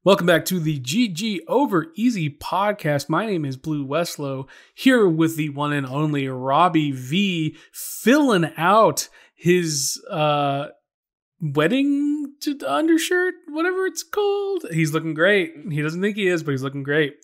Welcome back to the GG Over Easy podcast. My name is BlueWestlo, here with the one and only Robbie V, filling out his wedding undershirt, whatever it's called. He's looking great. He doesn't think he is, but he's looking great.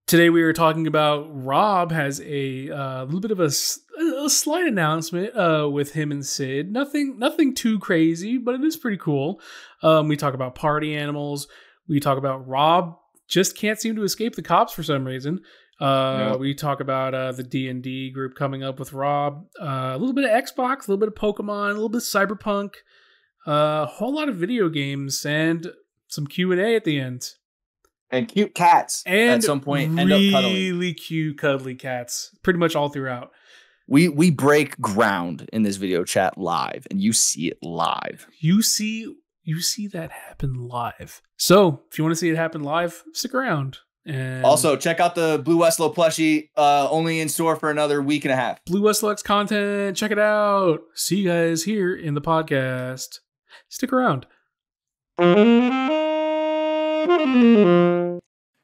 Today we are talking about Rob has a little bit of a slight announcement with him and Sid. Nothing too crazy, but it is pretty cool. We talk about party animals. We talk about Rob just can't seem to escape the cops for some reason. We talk about the D&D group coming up with Rob. A little bit of Xbox, a little bit of Pokemon, a little bit of Cyberpunk, a whole lot of video games, and some Q&A at the end. And cute cats and at some point end up cuddling. Really cute, cuddly cats. Pretty much all throughout. We break ground in this video chat live, and you see it live. You see that happen live. So if you want to see it happen live, stick around. And also, check out the BlueWestlo plushie, only in store for another week and a half. BlueWestlo X content. Check it out. See you guys here in the podcast. Stick around.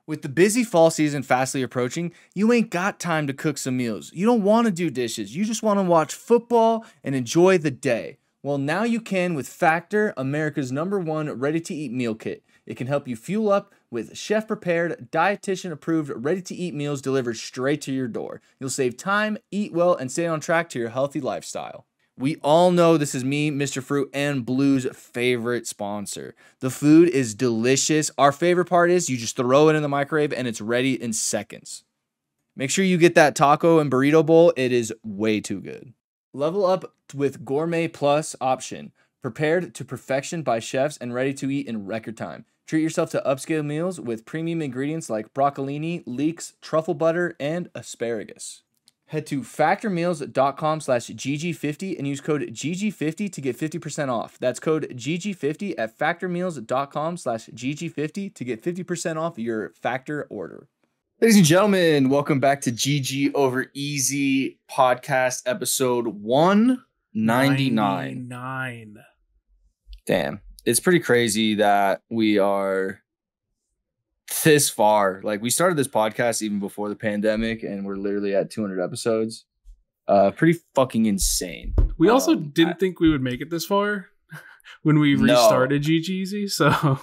With the busy fall season fastly approaching, you ain't got time to cook some meals. You don't want to do dishes. You just want to watch football and enjoy the day. Well, now you can with Factor, America's #1 ready-to-eat meal kit. It can help you fuel up with chef-prepared, dietitian-approved, ready-to-eat meals delivered straight to your door. You'll save time, eat well, and stay on track to your healthy lifestyle. We all know this is me, Mr. Fruit, and Blue's favorite sponsor. The food is delicious. Our favorite part is you just throw it in the microwave and it's ready in seconds. Make sure you get that taco and burrito bowl. It is way too good. Level up with Gourmet Plus option. Prepared to perfection by chefs and ready to eat in record time. Treat yourself to upscale meals with premium ingredients like broccolini, leeks, truffle butter, and asparagus. Head to factormeals.com/GG50 and use code GG50 to get 50% off. That's code GG50 at factormeals.com/GG50 to get 50% off your Factor order. Ladies and gentlemen, welcome back to GG Over Easy podcast episode 199. Damn. It's pretty crazy that we are this far. Like, we started this podcast even before the pandemic, and we're literally at 200 episodes. Pretty fucking insane. We also didn't think we would make it this far when we restarted GG Easy. So,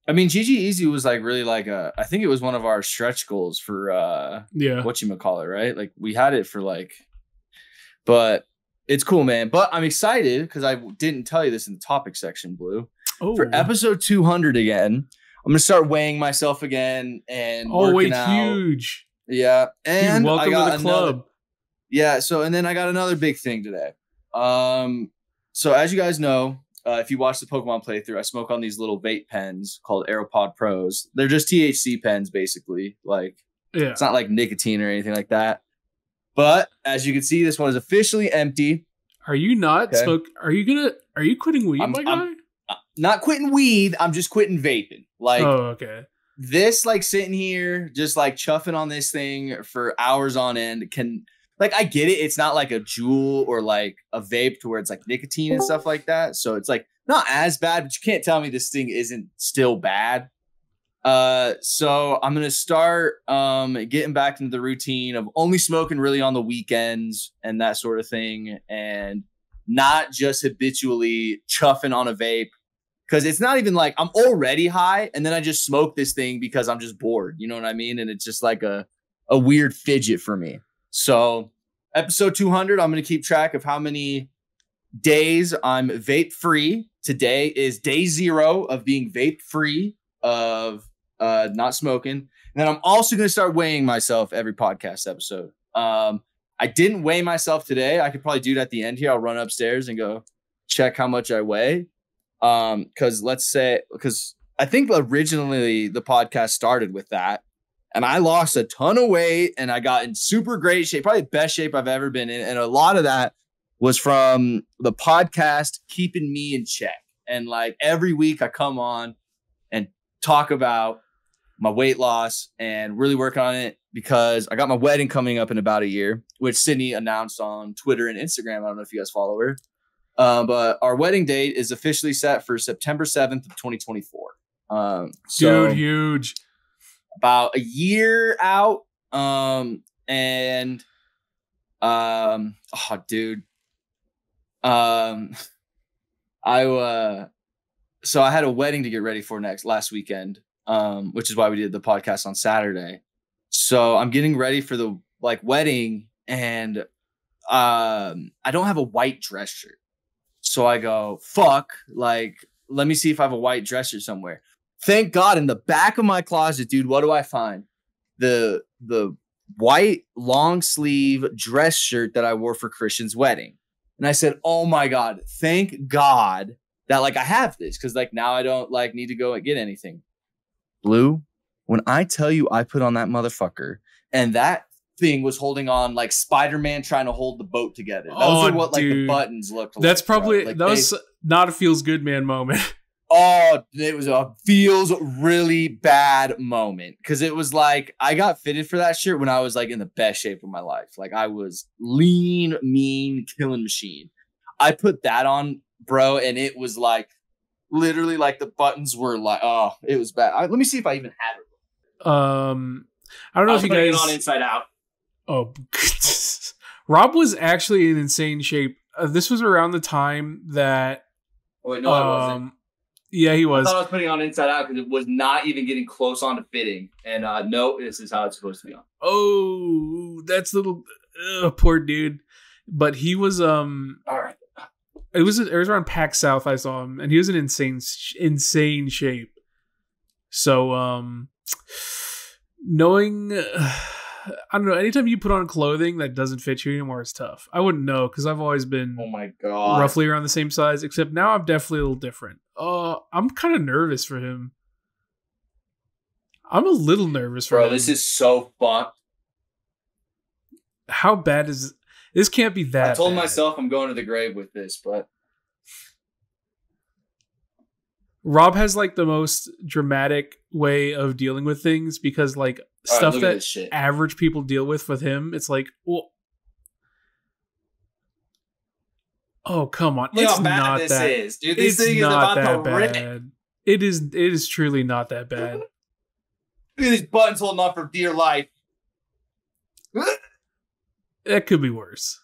I mean, GG Easy was like really like I think it was one of our stretch goals for whatchamacallit, right? Like, we had it for like, but it's cool, man. But I'm excited because I didn't tell you this in the topic section, Blue. Oh. For episode 200 again. I'm gonna start weighing myself again and working out. Huge. Yeah, and dude, welcome to the club. So and then I got another big thing today. So as you guys know, if you watch the Pokemon playthrough, I smoke on these little vape pens called AeroPod Pros. They're just THC pens, basically. Like, it's not like nicotine or anything like that. But as you can see, this one is officially empty. Are you not smoke? Are you quitting weed, my guy? Not quitting weed. I'm just quitting vaping. Like, this, like, sitting here, just like chuffing on this thing for hours on end can, like, I get it. It's not like a Juul or like a vape to where it's like nicotine and stuff like that. So it's like not as bad, but you can't tell me this thing isn't still bad. So I'm going to start, getting back into the routine of only smoking really on the weekends and that sort of thing. And not just habitually chuffing on a vape. Because it's not even like I'm already high and then I just smoke this thing because I'm just bored. You know what I mean? And it's just like a weird fidget for me. So episode 200, I'm going to keep track of how many days I'm vape free. Today is day 0 of being vape free, of not smoking. And then I'm also going to start weighing myself every podcast episode. I didn't weigh myself today. I could probably do it at the end here. I'll run upstairs and go check how much I weigh. Because I think originally the podcast started with that, and I lost a ton of weight and I got in super great shape, probably the best shape I've ever been in. And a lot of that was from the podcast keeping me in check. And like every week I come on and talk about my weight loss and really work on it because I got my wedding coming up in about a year, which Sydney announced on Twitter and Instagram. I don't know if you guys follow her. But our wedding date is officially set for September 7th of 2024. Dude, huge. About a year out. So I had a wedding to get ready for last weekend, which is why we did the podcast on Saturday. So I'm getting ready for the wedding, and I don't have a white dress shirt. So I go, fuck, let me see if I have a white dress shirt somewhere. Thank God, in the back of my closet, dude, what do I find? The white long sleeve dress shirt that I wore for Christian's wedding. And I said, oh my God, thank God that I have this, because now I don't need to go and get anything. Blue, when I tell you I put on that motherfucker, and that thing was holding on like Spider-Man trying to hold the boat together. Those are what the buttons looked like. That's probably that was not a feels good man moment. Oh, it was a feels really bad moment, because it was I got fitted for that shirt when I was in the best shape of my life. I was lean, mean, killing machine. I put that on, bro, and it was literally the buttons were oh, it was bad. Let me see if I even had it. I don't know if you guys it on inside out. Oh, Rob was actually in insane shape. This was around the time that. Oh, wait, no, I wasn't. Yeah, he was. I thought I was putting it on inside out because it was not even getting close on to fitting. And no, this is how it's supposed to be on. Oh, that's little poor dude. But he was all right. It was around PAX South. I saw him, and he was in insane shape. So knowing, I don't know. Anytime you put on clothing that doesn't fit you anymore, it's tough. I wouldn't know, because I've always been oh my God roughly around the same size. Except now I'm definitely a little different. I'm kind of nervous for him. I'm a little nervous for him. This is so fucked. How bad is this? Can't be that. I told bad. myself I'm going to the grave with this, but Rob has the most dramatic way of dealing with things, because stuff that average people deal with him, it's well, oh come on, it's not this that. Is, dude. This thing is about that to bad. Rip. It is truly not that bad. Look at these buttons holding on for dear life. That could be worse.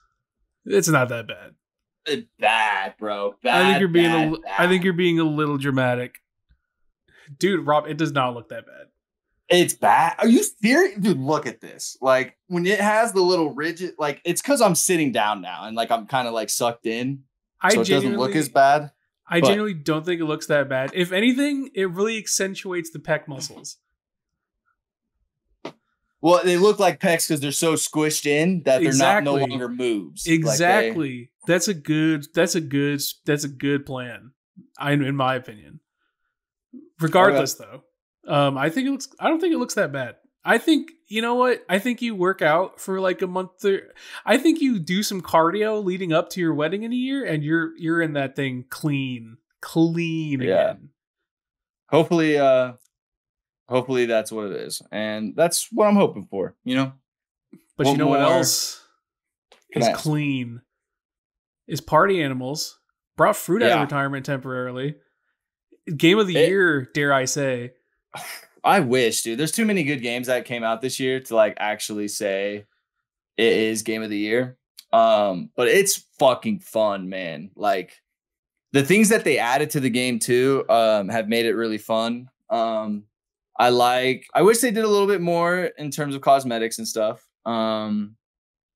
It's not that bad. It's bad, bro. Bad, I think you're being a little dramatic. Dude, Rob, it does not look that bad. It's bad. Are you serious? Dude, look at this. When it has the little rigid, it's because I'm sitting down now and I'm kind of sucked in. So it doesn't look as bad. I genuinely don't think it looks that bad. If anything, it really accentuates the pec muscles. Well, they look like pecs because they're so squished in that they're no longer moves. Exactly. That's a good plan. In my opinion. Regardless, though, I don't think it looks that bad. I think, you know what? I think you work out for a month. I think you do some cardio leading up to your wedding in a year, and you're in that thing clean again. Hopefully that's what it is, and that's what I'm hoping for. But you know what else is clean? Is Party Animals. Brought fruit out of retirement temporarily. Game of the year, dare I say. I wish, dude. There's too many good games that came out this year to actually say it is game of the year. But it's fucking fun, man. The things that they added to the game too have made it really fun. I wish they did a little bit more in terms of cosmetics and stuff.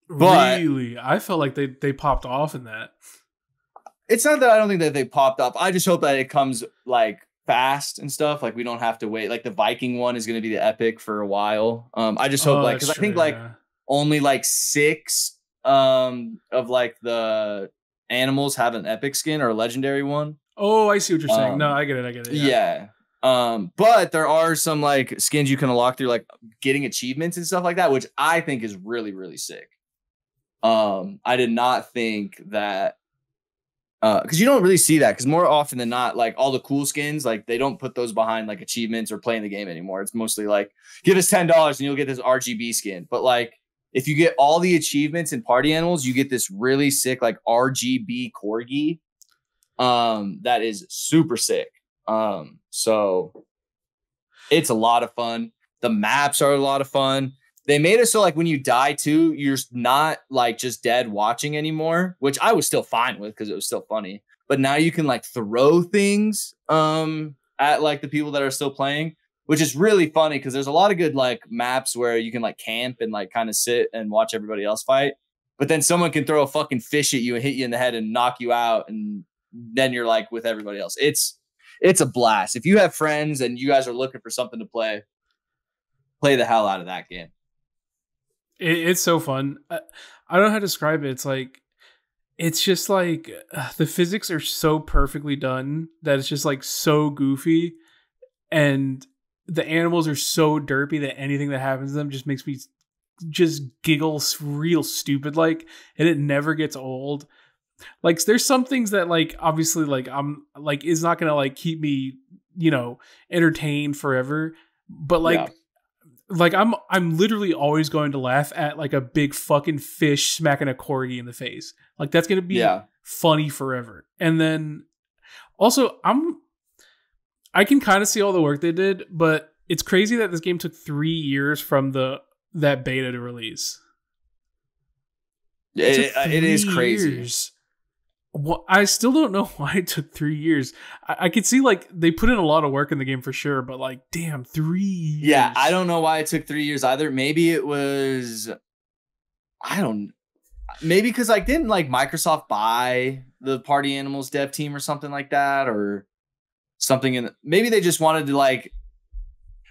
Really? I felt like they popped off in that. It's not that I don't think that they popped up. I just hope that it comes fast and stuff. We don't have to wait. The Viking one is going to be the epic for a while. I just hope because I think only 6 of the animals have an epic skin or a legendary one. Oh, I see what you're saying. No, I get it. Yeah. But there are some skins you can unlock through getting achievements and stuff like that, which I think is really, really sick. I did not think that because you don't really see that, because more often than not, all the cool skins, they don't put those behind achievements or playing the game anymore. It's mostly give us $10 and you'll get this RGB skin. But if you get all the achievements in Party Animals, you get this really sick RGB corgi that is super sick. So It's a lot of fun. The maps are a lot of fun. They made it so like when you die too, you're not like just dead watching anymore, which I was still fine with because it was still funny. But now you can like throw things at like the people that are still playing, which is really funny because there's a lot of good like maps where you can like camp and like kind of sit and watch everybody else fight. But then someone can throw a fucking fish at you and hit you in the head and knock you out, and then you're like with everybody else. It's a blast. If you have friends and you guys are looking for something to play the hell out of that game. It's so fun. I don't know how to describe it. It's just like the physics are so perfectly done that it's just like so goofy, and the animals are so derpy that anything that happens to them just makes me just giggle real stupid like, and it never gets old. Like there's some things that like obviously like I'm like is not gonna like keep me, you know, entertained forever, but like. Yeah. Like I'm literally always going to laugh at like a big fucking fish smacking a corgi in the face. Like that's gonna be funny forever. And then also I can kind of see all the work they did, but it's crazy that this game took 3 years from that beta to release. It is crazy. Years. Well, I still don't know why it took 3 years. I could see like they put in a lot of work in the game for sure, but like, damn, 3 years. Yeah, I don't know why it took 3 years either. Maybe it was, maybe because like didn't like Microsoft buy the Party Animals dev team or something like that, or something maybe they just wanted to like,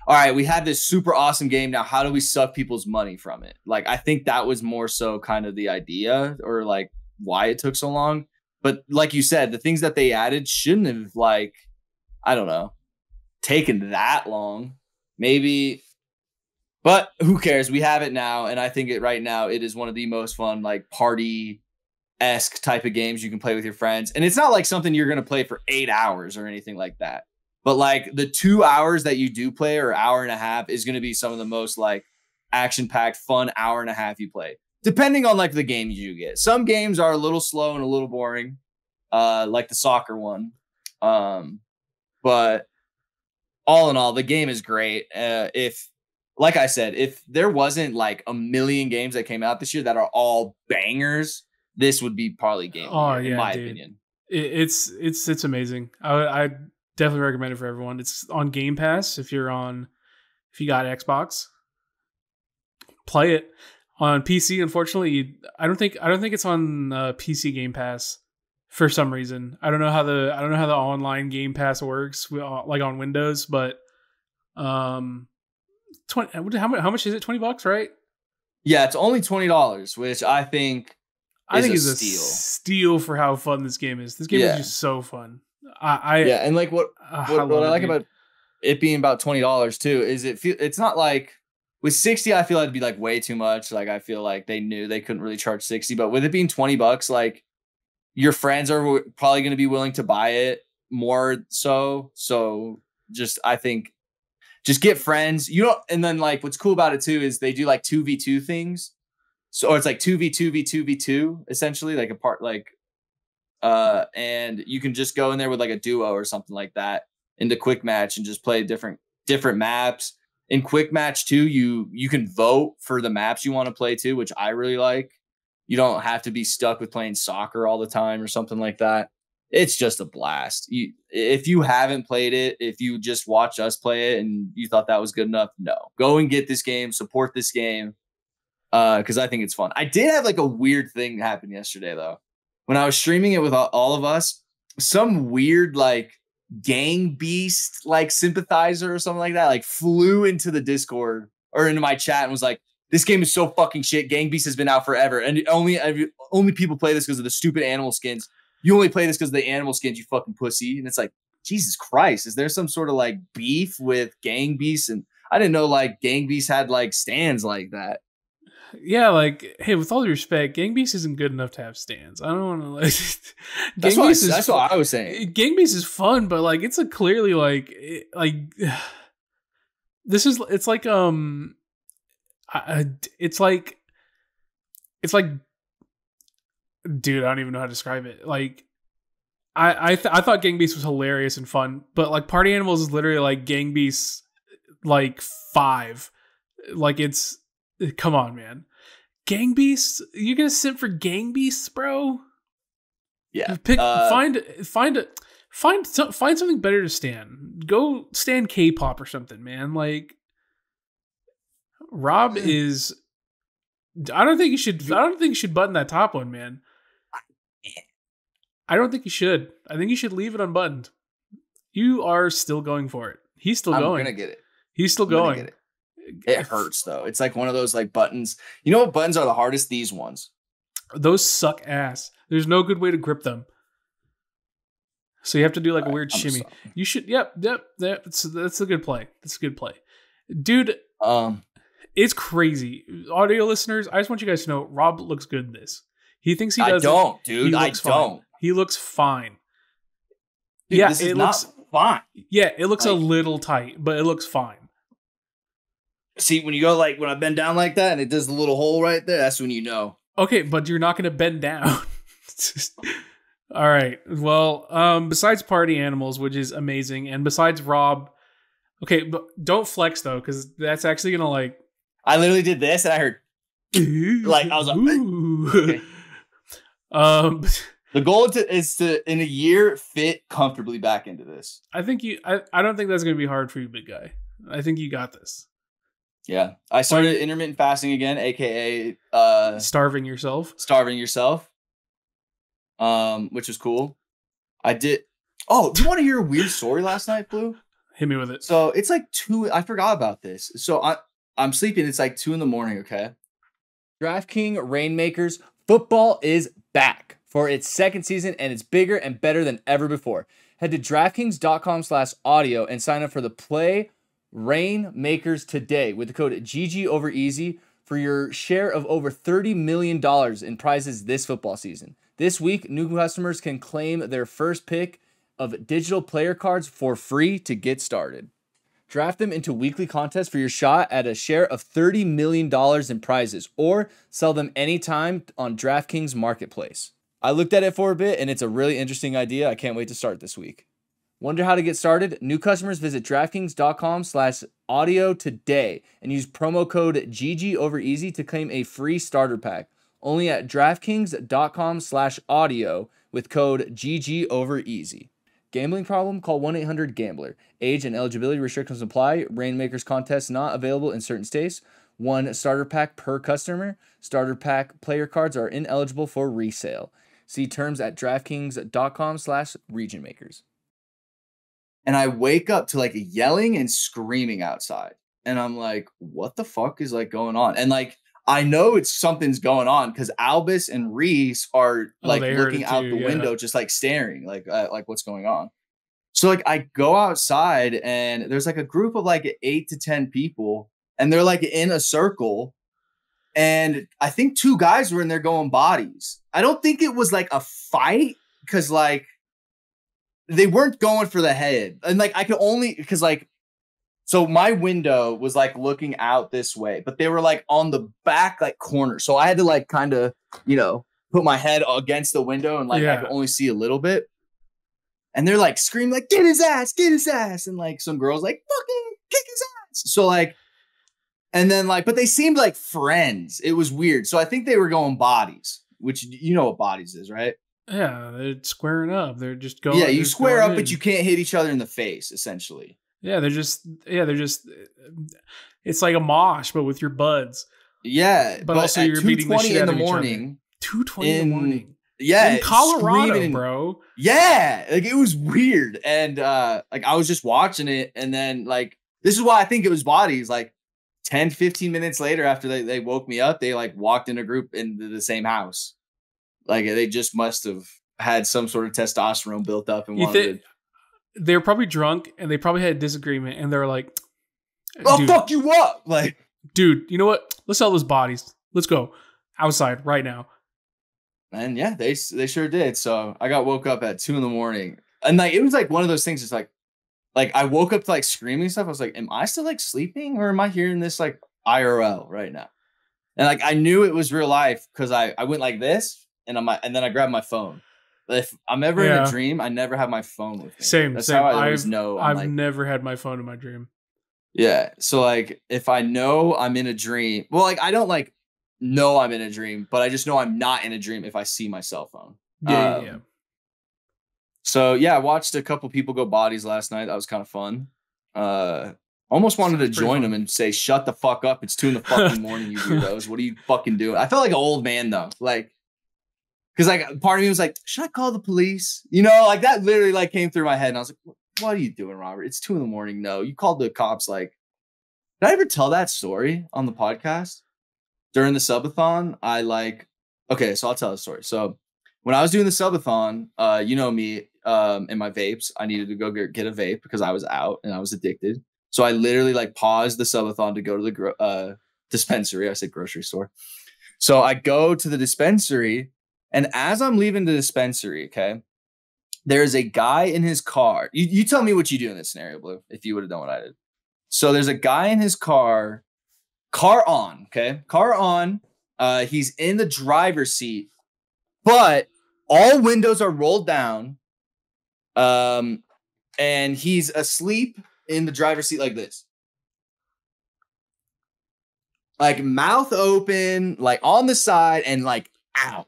all right, we have this super awesome game now. How do we suck people's money from it? Like, I think that was more so kind of the idea, or like why it took so long. But like you said, the things that they added shouldn't have like, I don't know, taken that long. Maybe, but who cares? We have it now. And I think right now it is one of the most fun, like party-esque type of games you can play with your friends. And it's not like something you're going to play for 8 hours or anything like that. But like the 2 hours that you do play, or hour and a half, is going to be some of the most like action-packed fun hour and a half you play. Depending on like the game you get. Some games are a little slow and a little boring, like the soccer one. But all in all, the game is great. If, like I said, if there wasn't like a million games that came out this year that are all bangers, this would be probably game of the year, in my opinion. It's amazing. I definitely recommend it for everyone. It's on Game Pass if you got Xbox. Play it. On PC, unfortunately, I don't think it's on PC Game Pass for some reason. I don't know how the online Game Pass works like on Windows, but 20. How much is it? $20, right? Yeah, it's only $20, which I think is a steal for how fun this game is. This game is just so fun. And like what I like about it being about $20 too is it's not like. With 60, I feel it'd be like way too much. Like I feel like they knew they couldn't really charge 60, but with it being $20, like your friends are probably going to be willing to buy it more. So just, I think just get friends, and then like what's cool about it too, is they do like 2v2 things. So it's like 2v2v2v2 essentially, like a part, like, and you can just go in there with like a duo or something like that into quick match and just play different maps. In quick match too, you can vote for the maps you want to play too, which I really like. You don't have to be stuck with playing soccer all the time or something like that. It's just a blast. If you haven't played it, if you just watched us play it and you thought that was good enough, no. Go and get this game, support this game, because I think it's fun. I did have like a weird thing happen yesterday though. When I was streaming it with all of us, some weird like gang beast like sympathizer or something like that like flew into the Discord or into my chat and was like, this game is so fucking shit. Gang Beast has been out forever, and only people play this because of the stupid animal skins. You only play this because of the animal skins, you fucking pussy. And it's like, Jesus Christ, is there some sort of like beef with Gang Beast? And I didn't know like Gang Beast had like stands like that. Yeah, like, hey, with all due respect, Gang Beast isn't good enough to have stands. I don't want to like. That's what I was saying. Gang Beast is fun, but like, it's a clearly like this is. It's like it's like, dude, I don't even know how to describe it. Like, I thought Gang Beast was hilarious and fun, but like Party Animals is literally like Gang Beast like 5. Like come on, man. Gang beasts? You're gonna simp for gang beasts, bro? Yeah. Find something better to stand. Go stand K-pop or something, man. Like Rob is. I don't think you should button that top one, man. I don't think you should. I think you should leave it unbuttoned. You are still going for it. He's still going. I'm gonna get it. He's still going. It hurts though. It's like one of those like buttons. You know what buttons are the hardest? These ones. Those suck ass. There's no good way to grip them. So you have to do like a weird shimmy. You should. Yep. That's a good play. That's a good play, dude. It's crazy. Audio listeners, I just want you guys to know Rob looks good in this. He thinks he does. I don't, dude. I don't. He looks fine. Dude, yeah, it looks fine. Yeah, it looks a little tight, but it looks fine. See, when you go like when I bend down like that and it does the little hole right there, that's when you know. Okay, but you're not going to bend down. All right. Well, besides party animals, which is amazing, and besides Rob, okay, but don't flex though, because that's actually gonna like. I literally did this, and I heard, like I was like, okay. The goal is to in a year fit comfortably back into this. I think I don't think that's gonna be hard for you, big guy. I think you got this. Yeah, I started intermittent fasting again, aka starving yourself, which is cool. I did. Oh, do you want to hear a weird story last night, Blue? Hit me with it. So it's like 2. I forgot about this. So I'm sleeping. It's like 2 a.m. Okay. DraftKings Rainmakers football is back for its second season, and it's bigger and better than ever before. Head to DraftKings.com/audio and sign up for the Play Rainmakers today with the code GGOverEasy for your share of over $30 million in prizes this football season. This week, new customers can claim their first pick of digital player cards for free to get started. Draft them into weekly contests for your shot at a share of $30 million in prizes, or sell them anytime on DraftKings Marketplace. I looked at it for a bit, and it's a really interesting idea. I can't wait to start this week. Wonder how to get started? New customers visit DraftKings.com/audio today and use promo code GGOverEasy to claim a free starter pack. Only at DraftKings.com/audio with code GGOverEasy. Gambling problem? Call 1-800-GAMBLER. Age and eligibility restrictions apply. Rainmakers contest not available in certain states. 1 starter pack per customer. Starter pack player cards are ineligible for resale. See terms at DraftKings.com/regionmakers. And I wake up to like yelling and screaming outside. And I'm like, what the fuck is like going on? And like, I know it's something's going on because Albus and Reese are like looking out the window, just like staring, like what's going on. So like I go outside and there's like a group of like 8 to 10 people, and they're like in a circle. And I think 2 guys were in there going bodies. I don't think it was like a fight because like they weren't going for the head. And like I could only because like. So my window was like looking out this way, but they were like on the back like corner. So I had to like kind of, put my head against the window and like I could only see a little bit. And they're like screaming like, get his ass. And like some girls like fucking kick his ass. So like, and then like, but they seemed like friends. It was weird. So I think they were going bodies, which you know what bodies is, right? Yeah. They're squaring up. They're just going. Yeah. You square up, but you can't hit each other in the face essentially. Yeah, they're just it's like a mosh, but with your buds. Yeah. But also you're beating the shit out of each other. 2:20 in the morning. Yeah. In Colorado, bro. Yeah. Like it was weird. And like I was just watching it, and then like this is why I think it was bodies. Like 10, 15 minutes later after they woke me up, they like walked in a group into the same house. Like they just must have had some sort of testosterone built up and wanted to. They were probably drunk and they probably had a disagreement, and they were like, "I'll fuck you up!" Like, dude, you know what? Let's sell those bodies. Let's go outside right now. And yeah, they sure did. So I got woke up at 2 a.m, and like it was like one of those things. It's like I woke up to like screaming stuff. I was like, "Am I still like sleeping, or am I hearing this like IRL right now?" And like I knew it was real life because I went like this, and then I grabbed my phone. If I'm ever in a dream, I never have my phone with me. Same. How I always know. I've never had my phone in my dream. Yeah. So like if I know I'm in a dream, well, like I don't like know I'm in a dream, but I just know I'm not in a dream if I see my cell phone. Yeah. So yeah, I watched a couple people go bodies last night. That was kind of fun. Almost wanted to join them and say, shut the fuck up. It's 2 a.m, you weirdos. What are you fucking doing? I felt like an old man though. Like, cause like part of me was like, should I call the police? You know, like that literally like came through my head. And I was like, what are you doing, Robert? It's 2 a.m. No, you called the cops. Like, did I ever tell that story on the podcast? During the subathon, okay, so I'll tell the story. So when I was doing the subathon, you know me, and my vapes, I needed to go get a vape because I was out and I was addicted. So I literally like paused the subathon to go to the dispensary. I said grocery store. So I go to the dispensary, and as I'm leaving the dispensary, okay, there's a guy in his car. You tell me what you do in this scenario, Blue, if you would have done what I did. So there's a guy in his car on, okay? Car on. He's in the driver's seat, but all windows are rolled down. And he's asleep in the driver's seat like this. Like mouth open, like on the side, and like out.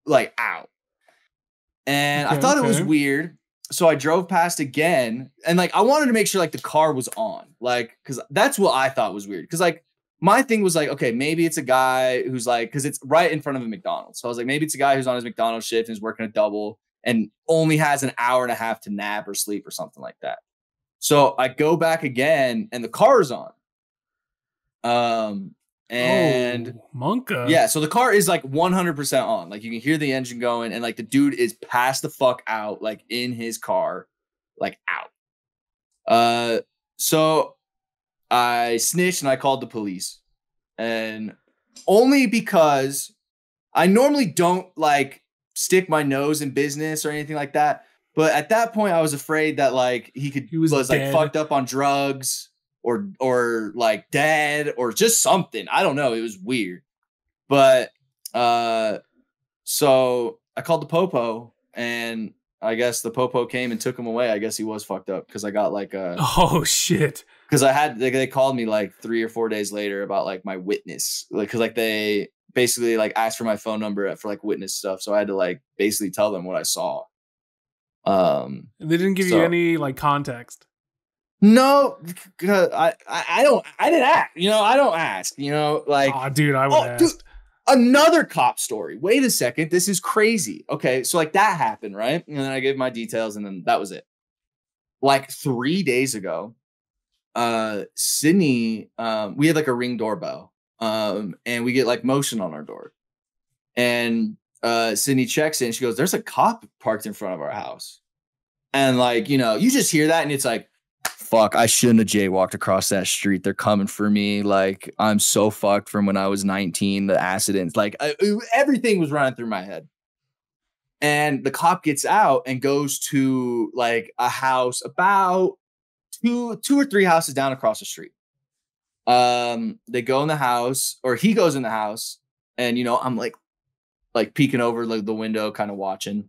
Like out. And I thought it was weird. So I drove past again. And like I wanted to make sure like the car was on. Like, because that's what I thought was weird. Because like my thing was like, okay, maybe it's a guy who's like, because it's right in front of a McDonald's. So I was like, maybe it's a guy who's on his McDonald's shift and is working a double and only has an hour and a half to nap or sleep or something like that. So I go back again and the car is on. And Monka. Yeah, so the car is like 100% on. Like you can hear the engine going, and like the dude is passed the fuck out, like in his car, like out. So I snitched and I called the police, and only because I normally don't like stick my nose in business or anything like that. But at that point, I was afraid that like he was like fucked up on drugs or like dead or just something. I don't know. It was weird. But so I called the popo, and I guess the popo came and took him away. I guess he was fucked up because I got like oh shit. Because they called me like 3 or 4 days later about like my witness, like because like they basically like asked for my phone number for like witness stuff, so I had to like basically tell them what I saw. And they didn't give you any like context. No, I didn't ask. You know, I don't ask. You know, like, oh, dude, I would ask. Dude, another cop story. Wait a second, this is crazy. Okay, so like that happened, right? And then I gave my details, and then that was it. Like 3 days ago, Sydney, we had like a Ring doorbell, and we get like motion on our door, and Sydney checks in. She goes, "There's a cop parked in front of our house," and like you know, you just hear that, and it's like, fuck, I shouldn't have jaywalked across that street. They're coming for me. Like, I'm so fucked from when I was 19, the accidents, like everything was running through my head. And the cop gets out and goes to like a house about two or three houses down across the street. They go in the house, or he goes in the house, and, you know, I'm like peeking over like the window, kind of watching.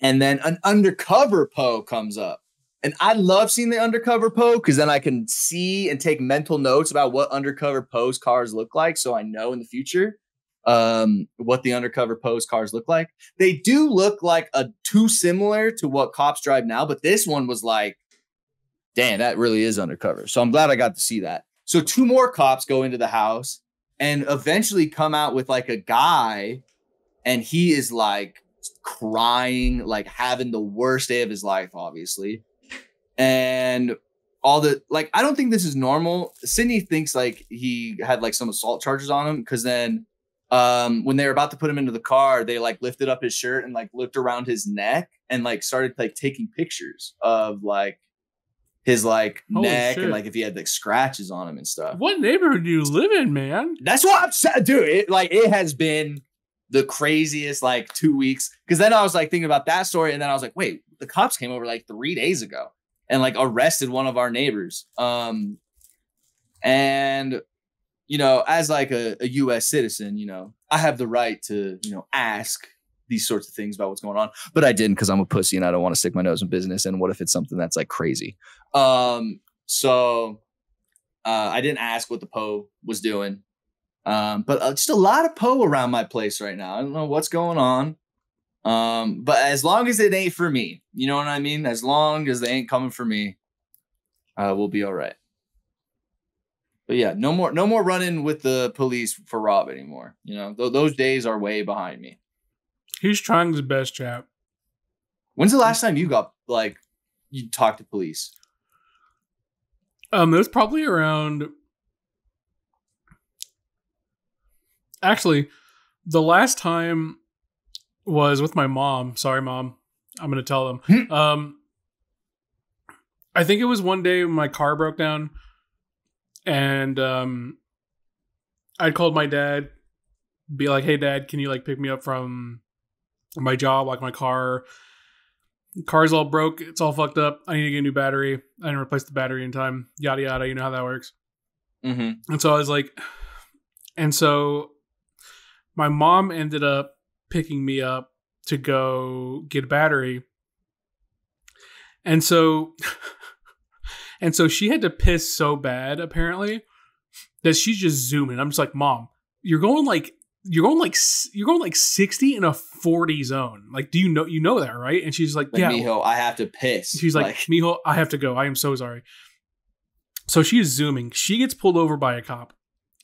And then an undercover Poe comes up. And I love seeing the undercover Poe because then I can see and take mental notes about what undercover Poe's cars look like. So I know in the future what the undercover Poe's cars look like. They do look like too similar to what cops drive now. But this one was like, damn, that really is undercover. So I'm glad I got to see that. So 2 more cops go into the house and eventually come out with like a guy. And he is like crying, like having the worst day of his life, obviously. And all the like, I don't think this is normal. Sydney thinks like he had like some assault charges on him because then when they were about to put him into the car, they like lifted up his shirt and like looked around his neck and like started like taking pictures of like his like neck and like if he had like scratches on him and stuff. What neighborhood do you live in, man? That's what I'm saying, dude. It has been the craziest like 2 weeks because then I was like thinking about that story and then I was like, wait, the cops came over like 3 days ago and like arrested one of our neighbors. And, you know, as like a US citizen, you know, I have the right to, you know, ask these sorts of things about what's going on, but I didn't because I'm a pussy and I don't want to stick my nose in business. And what if it's something that's like crazy? So I didn't ask what the Poe was doing. But just a lot of Poe around my place right now. I don't know what's going on. But as long as it ain't for me, you know what I mean? As long as they ain't coming for me, we'll be all right. But yeah, no more running with the police for Rob anymore. You know, those days are way behind me. He's trying his best, chap. When's the last time you talked to police? It was probably around. Actually, the last time was with my mom. Sorry, Mom. I'm going to tell them. I think it was one day when my car broke down. And I'd called my dad. Be like, hey, Dad, can you like pick me up from my job? Like my car's all broke. It's all fucked up. I need to get a new battery. I didn't replace the battery in time. Yada, yada. You know how that works. Mm-hmm. And so I was like... And so... My mom ended up picking me up to go get a battery. And so she had to piss so bad, apparently, that she's just zooming. I'm just like, Mom, you're going like 60 in a 40 zone. Like, do you know that, right? And she's like, yeah, Mijo, I have to piss. She's like, Mijo, I have to go. I am so sorry. So she is zooming. She gets pulled over by a cop.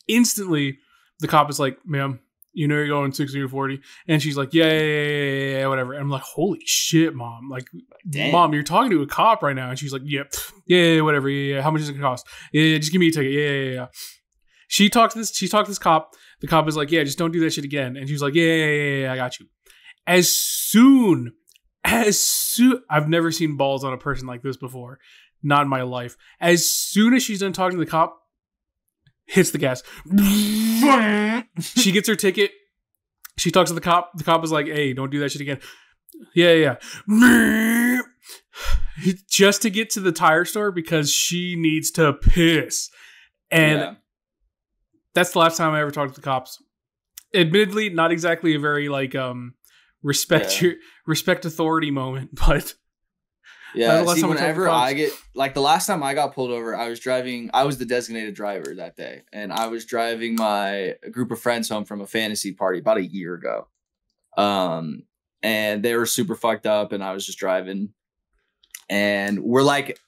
Instantly, the cop is like, ma'am, you know you're going 60 or 40. And she's like, yeah, whatever. And I'm like, holy shit, Mom. Like, damn. Mom, you're talking to a cop right now. And she's like, yeah, whatever. Yeah. How much is it going to cost? Yeah, just give me a ticket. Yeah. She talked to this cop. The cop is like, yeah, just don't do that shit again. And she's like, yeah, I got you. As soon, I've never seen balls on a person like this before. Not in my life. As soon as she's done talking to the cop, hits the gas. She gets her ticket. She talks to the cop. The cop is like, hey, don't do that shit again. Yeah. Just to get to the tire store because she needs to piss. And that's the last time I ever talked to the cops. Admittedly, not exactly a very like respect authority moment, but yeah. See, whenever I get like the last time I got pulled over, I was the designated driver that day, and I was driving my group of friends home from a fantasy party about a year ago. And they were super fucked up, and I was just driving, and we're like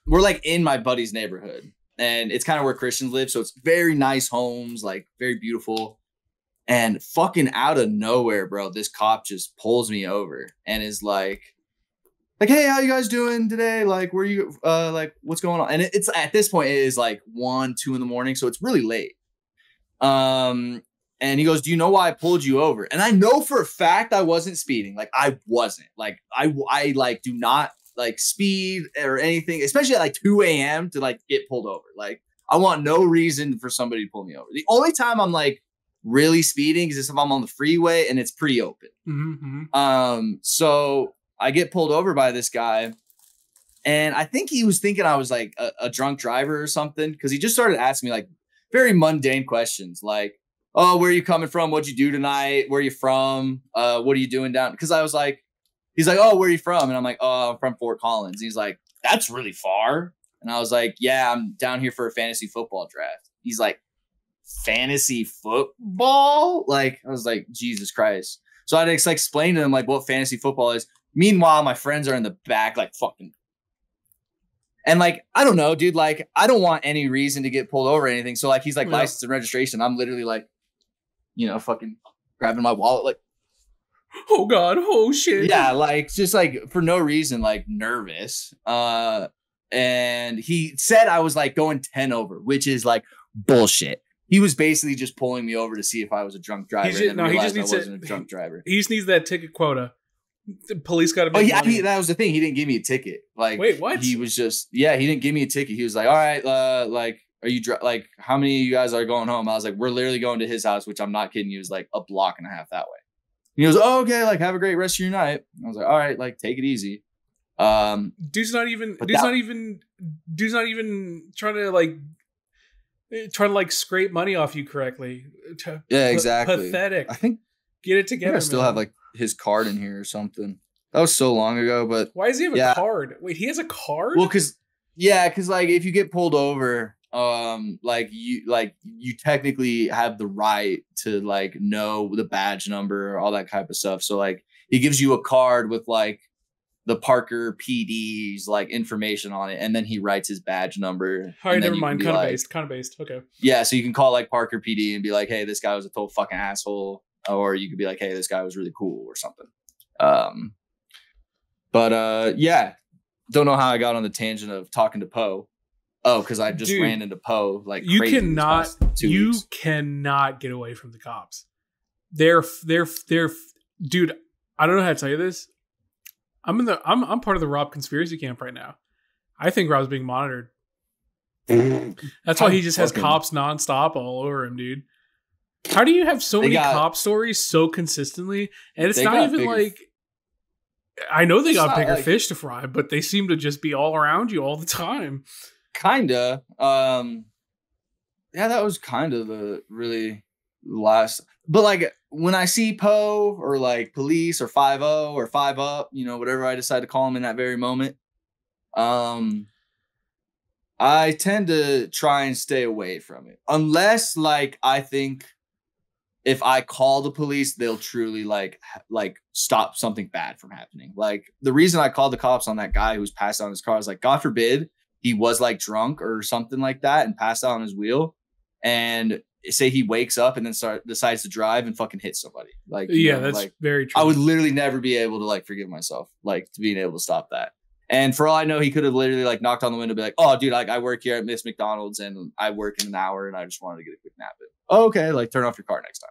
in my buddy's neighborhood, and it's kind of where Christians live, so it's very nice homes, like very beautiful. And fucking out of nowhere, bro, this cop just pulls me over and is like, hey, how you guys doing today? Like, where you, like, what's going on? And it's at this point, it is like 1, 2 in the morning. So it's really late. And he goes, do you know why I pulled you over? And I know for a fact I wasn't speeding. Like, I wasn't. Like, I like do not like speed or anything, especially at like 2 a.m. to like get pulled over. Like, I want no reason for somebody to pull me over. The only time I'm like really speeding is if I'm on the freeway and it's pretty open. Mm-hmm. So I get pulled over by this guy, and I think he was thinking I was like a drunk driver or something, because he just started asking me like very mundane questions like, oh, where are you coming from? What'd you do tonight? Where are you from? What are you doing down? Because I was like, he's like, oh, where are you from? And I'm like, oh, I'm from Fort Collins. He's like, that's really far. And I was like, yeah, I'm down here for a fantasy football draft. He's like, fantasy football? Like, I was like, Jesus Christ. So I had to explain to him like what fantasy football is. Meanwhile, my friends are in the back, like fucking. And like, I don't know, dude, like, I don't want any reason to get pulled over or anything. So like, he's like, license and registration. I'm literally like, you know, fucking grabbing my wallet, like, oh God, oh shit. Yeah, like, just like for no reason, like nervous. And he said I was like going 10 over, which is like bullshit. He was basically just pulling me over to see if I was a drunk driver. He just needs a drunk driver. He just needs that ticket quota. The police got to be. Oh yeah, that was the thing. He didn't give me a ticket. Like, wait, what? He was just, he didn't give me a ticket. He was like, all right, like, are you like, how many of you guys are going home? I was like, we're literally going to his house, which I'm not kidding you, is like a block and a half that way. And he goes, oh, okay, like, have a great rest of your night. I was like, all right, like, take it easy. Dude's not even trying to like scrape money off you correctly. Yeah, exactly. Pathetic. I think get it together. I still have like his card in here or something. That was so long ago, but why does he have a card? Wait, he has a card? Well, because like if you get pulled over, like you technically have the right to like know the badge number, all that type of stuff. So like he gives you a card with like the Parker PD's like information on it, and then he writes his badge number. All right, never mind. Kind of based. Okay. Yeah, so you can call like Parker PD and be like, "Hey, this guy was a total fucking asshole," or you could be like, "Hey, this guy was really cool," or something. Yeah, don't know how I got on the tangent of talking to Poe. Oh, because I just ran into Poe like you crazy cannot get away from the cops. They're dude. I don't know how to tell you this. I'm part of the Rob conspiracy camp right now. I think Rob's being monitored. That's why he just has cops nonstop all over him, dude. How do you have so many cop stories so consistently? And it's not even like, I know they got bigger fish to fry, but they seem to just be all around you all the time. Kinda. Yeah, that was kind of the really last. But like when I see Poe or like police or 5-0 or 5-Up, you know, whatever I decide to call him in that very moment, I tend to try and stay away from it. Unless like I think if I call the police, they'll truly like stop something bad from happening. Like the reason I called the cops on that guy who's passed out in his car is like, God forbid he was like drunk or something like that and passed out on his wheel, and say he wakes up and then decides to drive and fucking hit somebody. Like, yeah, that's like, very true. I would literally never be able to like forgive myself, like to being able to stop that. And for all I know, he could have literally like knocked on the window and be like, "Oh, dude, like I work here at Miss McDonald's and I work in an hour and I just wanted to get a quick nap." Oh, okay, like turn off your car next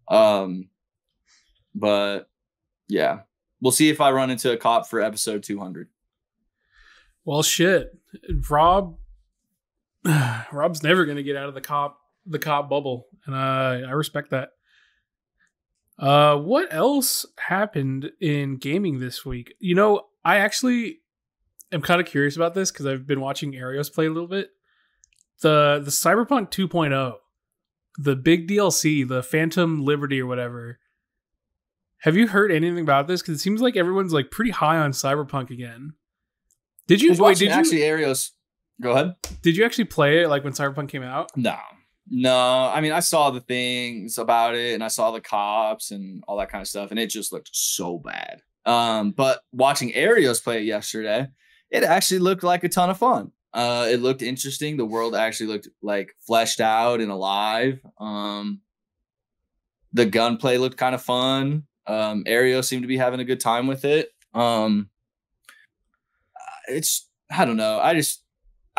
time. But yeah, we'll see if I run into a cop for episode 200. Well, shit, Rob's never gonna get out of the cop bubble, and I respect that. What else happened in gaming this week? You know, I actually am kind of curious about this because I've been watching Arios play a little bit. The Cyberpunk 2.0, the big DLC, the Phantom Liberty or whatever. Have you heard anything about this? Because it seems like everyone's like pretty high on Cyberpunk again. Did you? Arios? Go ahead. Did you actually play it like when Cyberpunk came out? No. I mean, I saw the things about it and I saw the cops and all that kind of stuff, and it just looked so bad. But watching Arios play it yesterday, it actually looked like a ton of fun. It looked interesting. The world actually looked like fleshed out and alive. The gunplay looked kind of fun. Arios seemed to be having a good time with it. I don't know. I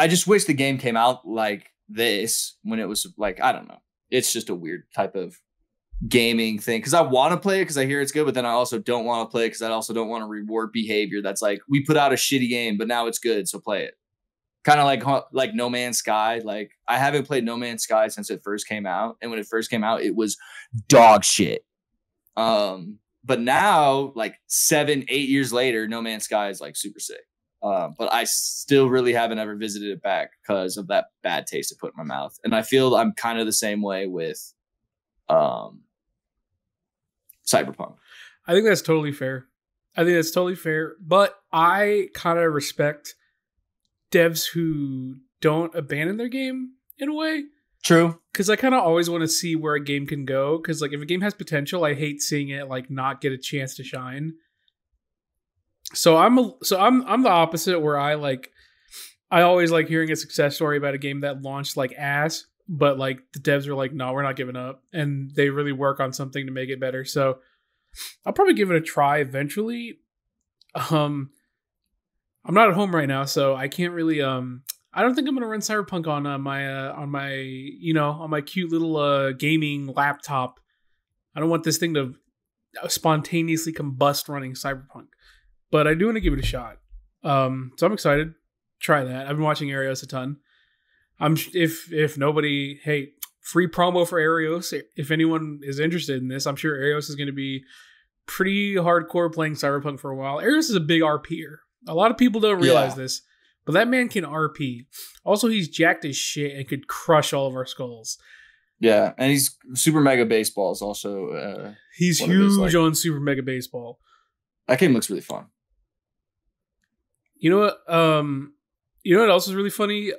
just wish the game came out like this when it was like, I don't know. It's just a weird type of gaming thing because I want to play it because I hear it's good, but then I also don't want to play it because I also don't want to reward behavior that's like, we put out a shitty game, but now it's good, so play it. Kind of like No Man's Sky. Like I haven't played No Man's Sky since it first came out, and when it first came out, it was dog shit. But now, like 7-8 years later, No Man's Sky is like super sick. But I still really haven't ever visited it back because of that bad taste it put in my mouth. And I feel I'm kind of the same way with Cyberpunk. I think that's totally fair. But I kind of respect devs who don't abandon their game in a way. True. Because I kind of always want to see where a game can go. Because like if a game has potential, I hate seeing it like not get a chance to shine. So I'm the opposite, where I always like hearing a success story about a game that launched like ass, but like the devs are like, no, we're not giving up, and they really work on something to make it better. So I'll probably give it a try eventually. I'm not at home right now, so I can't really I don't think I'm gonna run Cyberpunk on my cute little gaming laptop. I don't want this thing to spontaneously combust running Cyberpunk. But I do want to give it a shot. So I'm excited. Try that. I've been watching Arios a ton. If nobody, hey, free promo for Arios. If anyone is interested in this, I'm sure Arios is going to be pretty hardcore playing Cyberpunk for a while. Arios is a big RPer. A lot of people don't realize this, but that man can RP. Also, he's jacked as shit and could crush all of our skulls. Yeah, and he's Super Mega Baseball is also. He's huge on Super Mega Baseball. That game looks really fun. You know what? You know what else is really funny?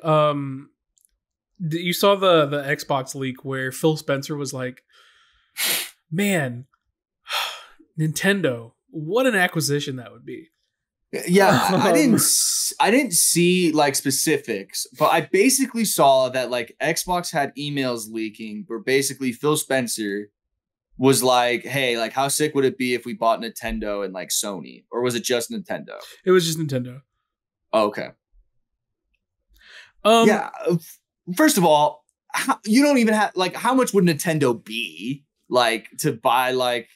You saw the Xbox leak where Phil Spencer was like, "Man, Nintendo, what an acquisition that would be." Yeah, I didn't see like specifics, but I basically saw that like Xbox had emails leaking where basically Phil Spencer was like, "Hey, like how sick would it be if we bought Nintendo and like Sony?" Or was it just Nintendo? It was just Nintendo. Oh, okay. Yeah. First of all, you don't even have like how much would Nintendo be like to buy like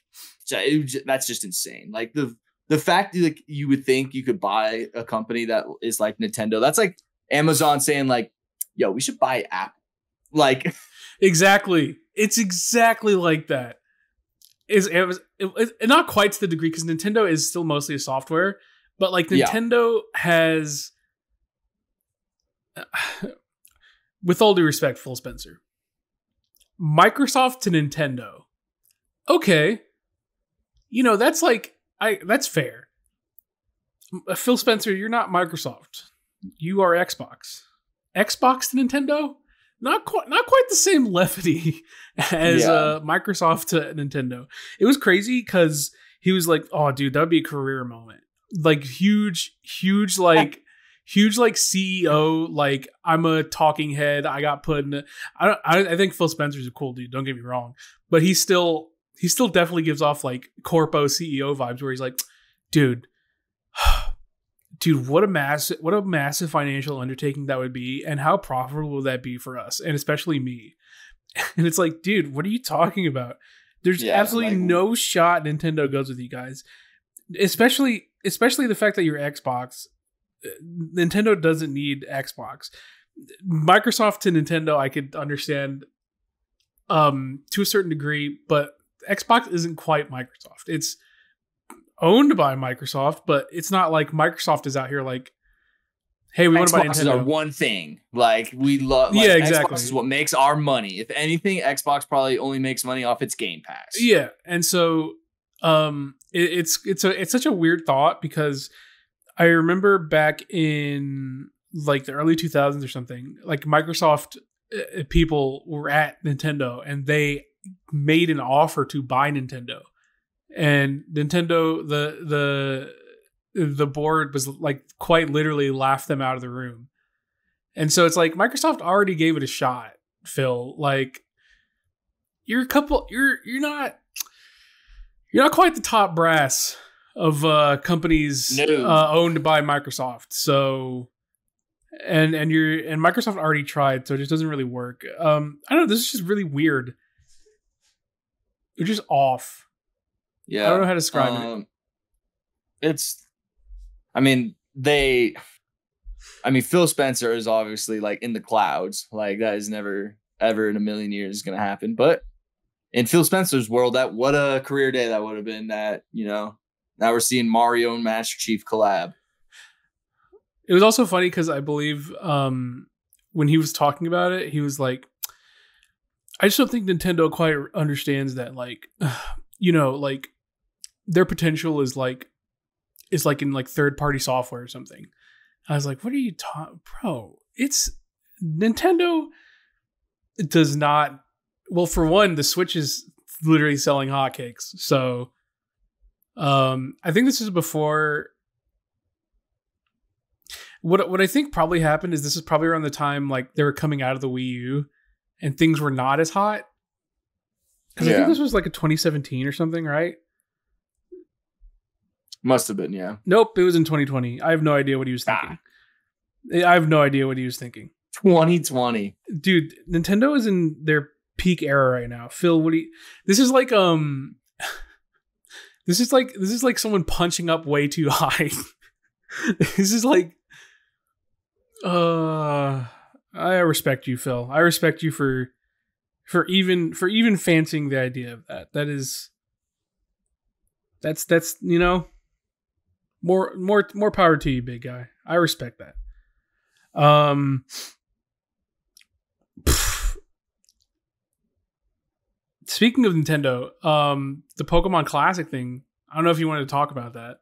that's just insane. Like the fact that like, you would think you could buy a company that is like Nintendo, that's like Amazon saying like, "Yo, we should buy Apple." Like exactly, it's exactly like that. Not quite to the degree because Nintendo is still mostly a software, but like Nintendo has, with all due respect, Phil Spencer, Microsoft to Nintendo. Okay, that's like that's fair. Phil Spencer, you're not Microsoft. You are Xbox. Xbox to Nintendo? Not quite the same levity as Microsoft to Nintendo. It was crazy because he was like, "Oh, dude, that'd be a career moment. Like huge, like CEO. Like I'm a talking head. I got put in. I think Phil Spencer's a cool dude. Don't get me wrong, but he still definitely gives off like corpo CEO vibes where he's like, dude, what a massive financial undertaking that would be, and how profitable will that be for us, and especially me." And it's like, dude, what are you talking about? There's absolutely no shot Nintendo goes with you guys, especially the fact that you're Xbox. Nintendo doesn't need Xbox. Microsoft to Nintendo, I could understand to a certain degree, but Xbox isn't quite Microsoft. It's owned by Microsoft, but it's not like Microsoft is out here like, "Hey, we want to buy Nintendo." Xbox is our one thing. Like we love. Like, exactly. Xbox is what makes our money. If anything, Xbox probably only makes money off its Game Pass. Yeah, and so it's such a weird thought because I remember back in like the early 2000s or something, like Microsoft people were at Nintendo and they made an offer to buy Nintendo, and Nintendo the board was like quite literally laughed them out of the room. And so it's like Microsoft already gave it a shot, Phil. Like you're not quite the top brass of companies owned by Microsoft. So and Microsoft already tried, so it just doesn't really work. I don't know, this is just really weird. They're just off. Yeah. I don't know how to describe it. Phil Spencer is obviously like in the clouds. Like that is never ever in a million years going to happen. But in Phil Spencer's world, what a career day that would have been. That, now we're seeing Mario and Master Chief collab. It was also funny because I believe when he was talking about it, he was like, "I just don't think Nintendo quite understands that, like, like their potential is like in like third-party software or something." I was like, "What are you talking, bro? It's Nintendo does not." Well, for one, the Switch is literally selling hotcakes. So, I think this is before. What I think probably happened is this is probably around the time like they were coming out of the Wii U, and things were not as hot. Because I think this was like a 2017 or something, right? Must have been, yeah. Nope, it was in 2020. I have no idea what he was thinking. I have no idea what he was thinking. 2020, dude. Nintendo is in their peak era right now. Phil, this is like this is like someone punching up way too high. This is like I respect you, Phil. I respect you for even fancying the idea of that. That's more power to you, big guy. I respect that. Speaking of Nintendo, the Pokemon Classic thing, I don't know if you wanted to talk about that.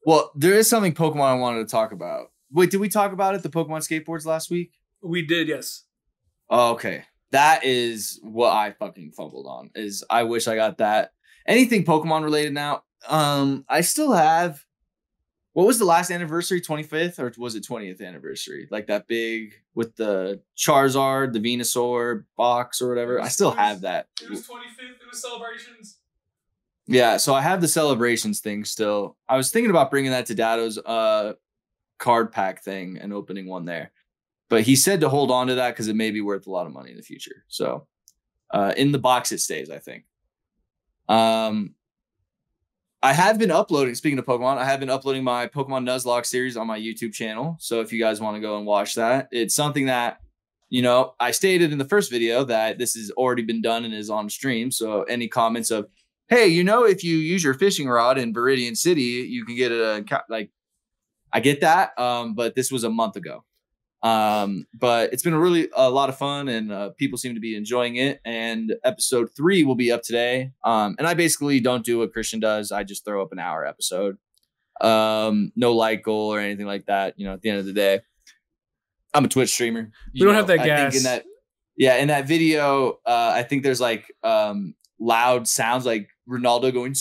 Well, there is something Pokemon I wanted to talk about. Wait, did we talk about it, the Pokemon skateboards last week? We did, yes. Oh, okay. That is what I fucking fumbled on. Is I wish I got that. Anything Pokemon related now. I still have. What was the last anniversary? 25th or was it 20th anniversary? Like that big with the Charizard, the Venusaur box or whatever. I still have that. It was 25th. It was celebrations. Yeah, so I have the celebrations thing still. I was thinking about bringing that to Dado's card pack thing and opening one there. But he said to hold on to that because it may be worth a lot of money in the future. So in the box it stays, I think. I have been uploading, speaking of Pokemon, I have been uploading my Pokemon Nuzlocke series on my YouTube channel. So if you guys want to go and watch that, it's something that, you know, I stated in the first video that this has already been done and is on stream. So any comments of, hey, you know, if you use your fishing rod in Viridian City, you can get like, I get that. But this was a month ago. But it's been a lot of fun and people seem to be enjoying it. And episode 3 will be up today. And I basically don't do what Christian does. I just throw up an hour episode. No like goal or anything like that. You know, at the end of the day, I'm a Twitch streamer. We don't have that gas. I think in that video, I think there's like loud sounds like Ronaldo going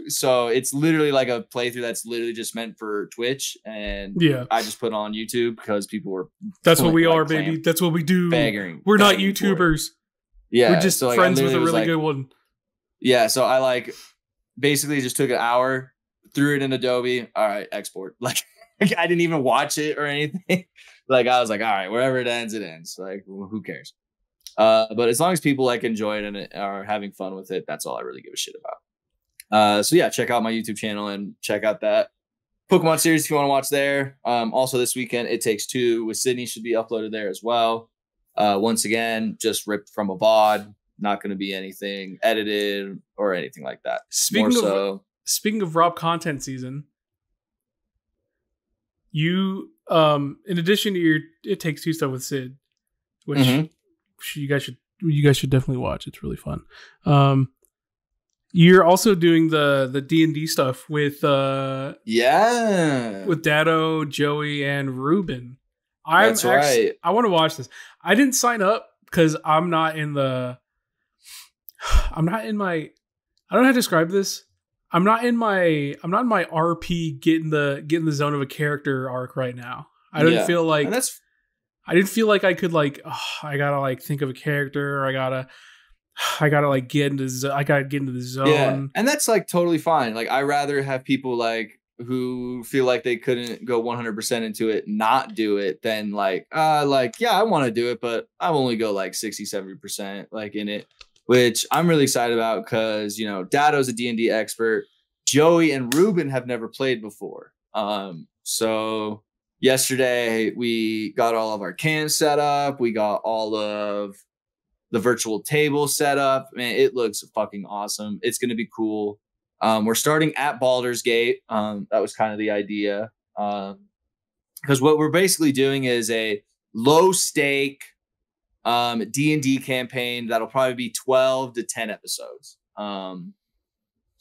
so it's literally like a playthrough that's literally just meant for Twitch, and I just put on YouTube because people were that's what we are, baby. That's what we do. We're not YouTubers. We're just friends with a really good one. So I like basically just took an hour, threw it in Adobe. All right, export. Like I didn't even watch it or anything. Like I was like, all right, wherever it ends, it ends. Like who cares? But as long as people like enjoy it and are having fun with it, that's all I really give a shit about. So yeah, check out my YouTube channel and check out that Pokemon series if you want to watch there. Also this weekend, It Takes Two with Sydney should be uploaded there as well. Once again, just ripped from a VOD, not going to be anything edited or anything like that. Speaking of Rob content season, you in addition to your It Takes Two stuff with Sid, which you guys should definitely watch. It's really fun. You're also doing the D&D stuff with with Dado, Joey, and Ruben. That's right. I want to watch this. I didn't sign up because I'm not in my. I don't know how to describe this. I'm not in my RP get in the zone of a character arc right now. I didn't feel like I could like I gotta like think of a character, or I gotta like get into the zone. Yeah, and that's like totally fine. Like I rather have people like who feel like they couldn't go 100% into it, not do it, than like I want to do it, but I'll only go like 60-70% like in it, which I'm really excited about because, you know, Dado's a D&D expert. Joey and Ruben have never played before. So yesterday we got all of our cams set up. We got all of the virtual table set up. Man, it looks fucking awesome. It's going to be cool. We're starting at Baldur's Gate. That was kind of the idea. Because what we're basically doing is a low stake D&D campaign that'll probably be 12 to 10 episodes.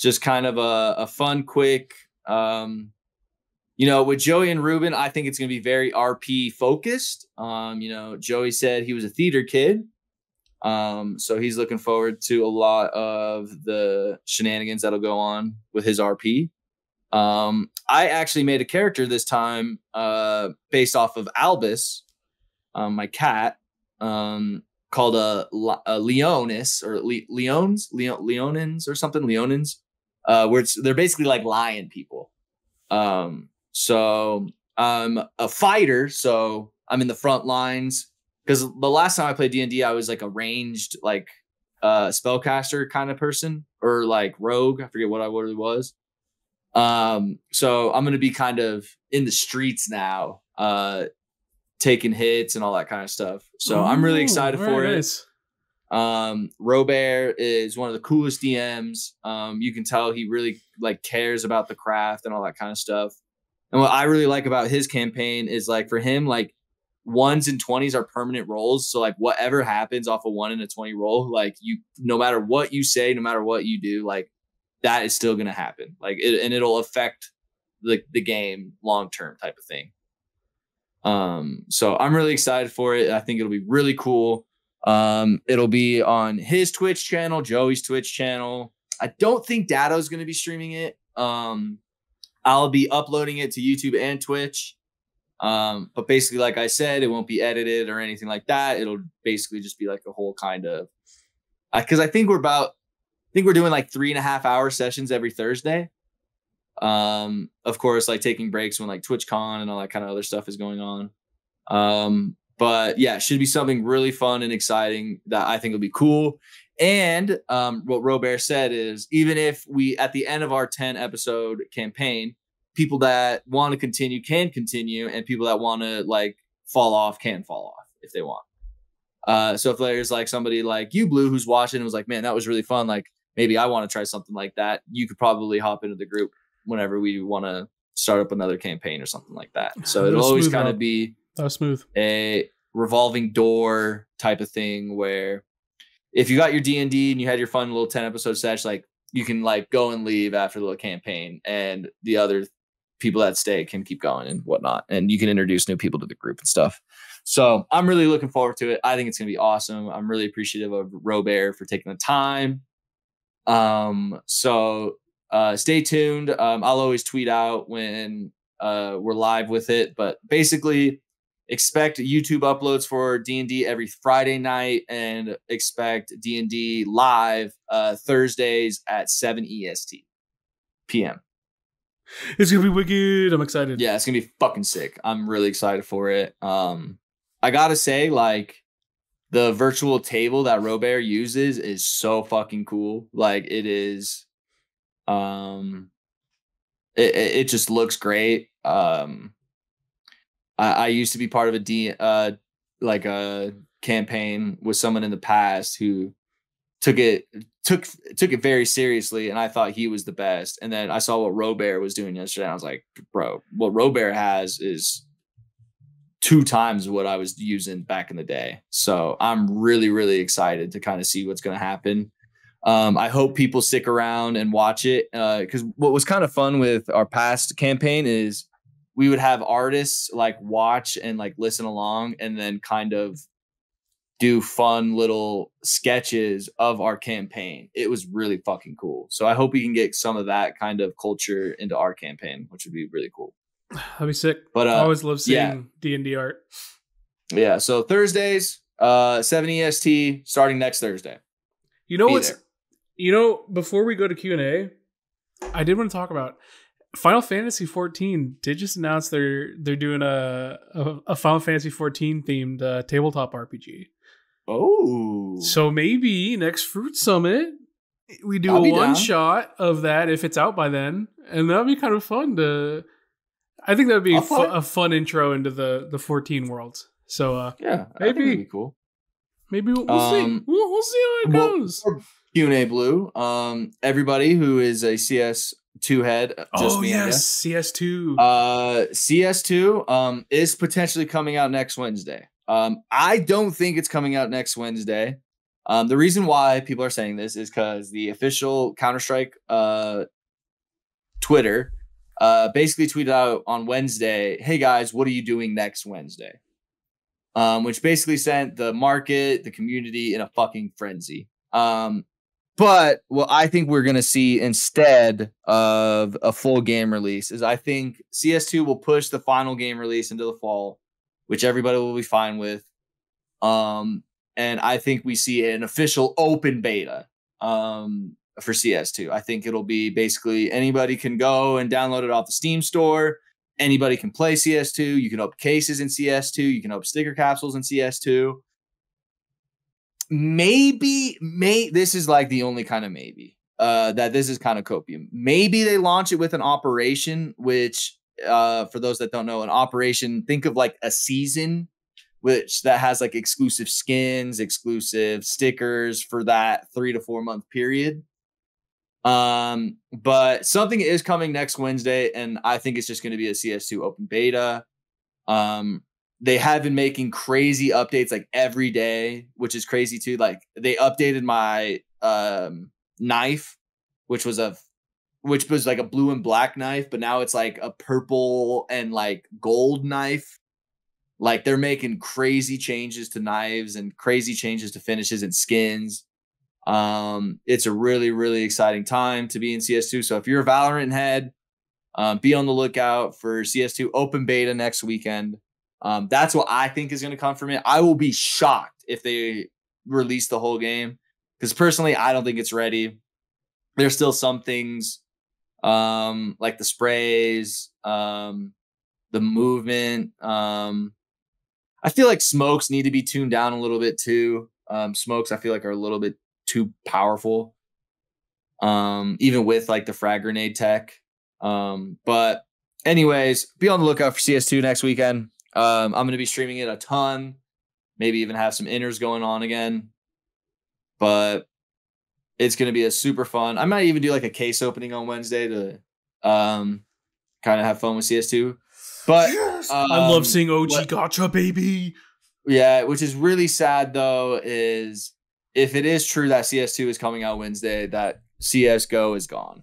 Just kind of a fun, quick, you know, with Joey and Ruben, I think it's going to be very RP focused. You know, Joey said he was a theater kid. So he's looking forward to a lot of the shenanigans that'll go on with his RP. I actually made a character this time, based off of Albus, my cat, called a Leonis or Leonins or something. Leonins, where they're basically like lion people. So I'm a fighter, so I'm in the front lines. Because the last time I played D&D, I was like a ranged, like spellcaster kind of person, or like rogue. I forget what it was. So I'm going to be kind of in the streets now, taking hits and all that kind of stuff. So I'm really excited for it. Robert is one of the coolest DMs. You can tell he really like cares about the craft and all that kind of stuff. And what I really like about his campaign is like for him, like 1s and 20s are permanent rolls. So like whatever happens off a 1 and a 20 roll, like you, no matter what you say, no matter what you do, like that is still going to happen. Like and it'll affect the game long-term type of thing. So I'm really excited for it. I think it'll be really cool. It'll be on his Twitch channel, Joey's Twitch channel. I don't think Dado's going to be streaming it. I'll be uploading it to YouTube and Twitch. But basically, like I said, it won't be edited or anything like that. It'll basically just be like a whole kind of, because I think we're doing like 3.5 hour sessions every Thursday. Of course, like taking breaks when like TwitchCon and all that kind of other stuff is going on. But yeah, it should be something really fun and exciting that I think will be cool. And what Robert said is, even if we, at the end of our 10 episode campaign, people that want to continue can continue, and people that want to like fall off can fall off if they want. So if there's like somebody like you, Blue, who's watching and was like, man, that was really fun, like maybe I want to try something like that, you could probably hop into the group whenever we want to start up another campaign or something like that. So it'll always kind of be a revolving door type of thing, where if you got your D&D and you had your fun little 10 episode sesh, like you can like go and leave after the little campaign, and the other people that stay can keep going and whatnot. And you can introduce new people to the group and stuff. So I'm really looking forward to it. I think it's going to be awesome. I'm really appreciative of Robert for taking the time. So stay tuned. I'll always tweet out when we're live with it, but basically expect YouTube uploads for D&D every Friday night, and expect D&D live Thursdays at 7 EST PM. It's gonna be wicked. I'm excited. Yeah, it's gonna be fucking sick. I'm really excited for it. I gotta say, like, the virtual table that Robert uses is so fucking cool. Like, it is, it just looks great. I used to be part of a campaign with someone in the past who took it very seriously, and I thought he was the best. And then I saw what Robert was doing yesterday, and I was like, bro, what Robert has is 2 times what I was using back in the day. So I'm really, really excited to kind of see what's going to happen. I hope people stick around and watch it, because what was kind of fun with our past campaign is we would have artists like watch and like listen along, and then kind of do fun little sketches of our campaign. It was really fucking cool. So I hope we can get some of that kind of culture into our campaign, which would be really cool. That'd be sick. But I always love seeing D&D art. Yeah. So Thursdays, 7 EST, starting next Thursday. You know what's, before we go to Q&A, I did want to talk about Final Fantasy 14 did just announce they're doing a Final Fantasy 14 themed tabletop RPG. Oh, so maybe next Fruit Summit we do a one shot of that if it's out by then, and that'd be kind of fun to. I think that'd be a fun intro into the 14 worlds. So yeah, maybe that'd be cool. Maybe we'll see. We'll see how it goes. Q&A Blue. Everybody who is a CS2 head. CS2. CS2 is potentially coming out next Wednesday. I don't think it's coming out next Wednesday. The reason why people are saying this is because the official Counter-Strike Twitter basically tweeted out on Wednesday, hey guys, what are you doing next Wednesday? Which basically sent the market, the community in a fucking frenzy. But what I think we're going to see instead of a full game release is I think CS2 will push the final game release into the fall, which everybody will be fine with. And I think we see an official open beta for CS2. I think it'll be basically anybody can go and download it off the Steam store. Anybody can play CS2. You can open cases in CS2. You can open sticker capsules in CS2. Maybe this is like the only kind of maybe that this is kind of copium. Maybe they launch it with an operation, which for those that don't know, an operation, think of like a season, which that has like exclusive skins, exclusive stickers for that 3 to 4 month period. But something is coming next Wednesday, and I think it's just going to be a CS2 open beta. They have been making crazy updates like every day, which is crazy too. Like they updated my knife, which was like a blue and black knife, but now it's like a purple and like gold knife. Like they're making crazy changes to knives and crazy changes to finishes and skins. It's a really, really exciting time to be in CS2. So if you're a Valorant head, be on the lookout for CS2 open beta next weekend. That's what I think is going to come from it. I will be shocked if they release the whole game, because personally, I don't think it's ready. There's still some things like the sprays, the movement. I feel like smokes need to be tuned down a little bit too. Smokes, I feel like, are a little bit too powerful, even with like the frag grenade tech. But anyways, be on the lookout for CS2 next weekend. I'm going to be streaming it a ton, maybe even have some inners going on again, but it's going to be a super fun. I might even do like a case opening on Wednesday to kind of have fun with CS2. But yes! I love seeing OG Gotcha, baby. Yeah, which is really sad though, is if it is true that CS2 is coming out Wednesday, that CSGO is gone.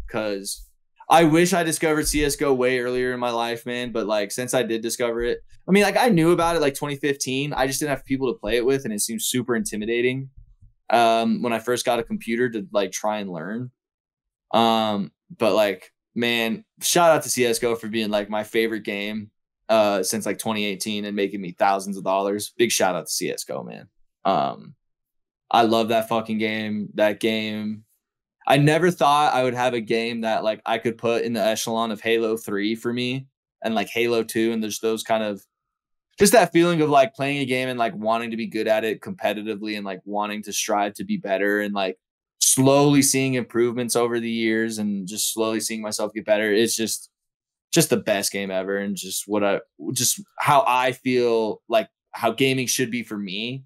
Because I wish I discovered CSGO way earlier in my life, man. But like, since I did discover it, I mean, like I knew about it like 2015. I just didn't have people to play it with, and it seemed super intimidating when I first got a computer to like try and learn. But like, man, shout out to CSGO for being like my favorite game since like 2018 and making me thousands of dollars. Big shout out to CSGO, man. I love that fucking game. That game, I never thought I would have a game that like I could put in the echelon of Halo 3 for me and like Halo 2, and there's those kind of just that feeling of like playing a game and like wanting to be good at it competitively and like wanting to strive to be better and like slowly seeing improvements over the years and just slowly seeing myself get better. It's just the best game ever, and just how I feel like how gaming should be for me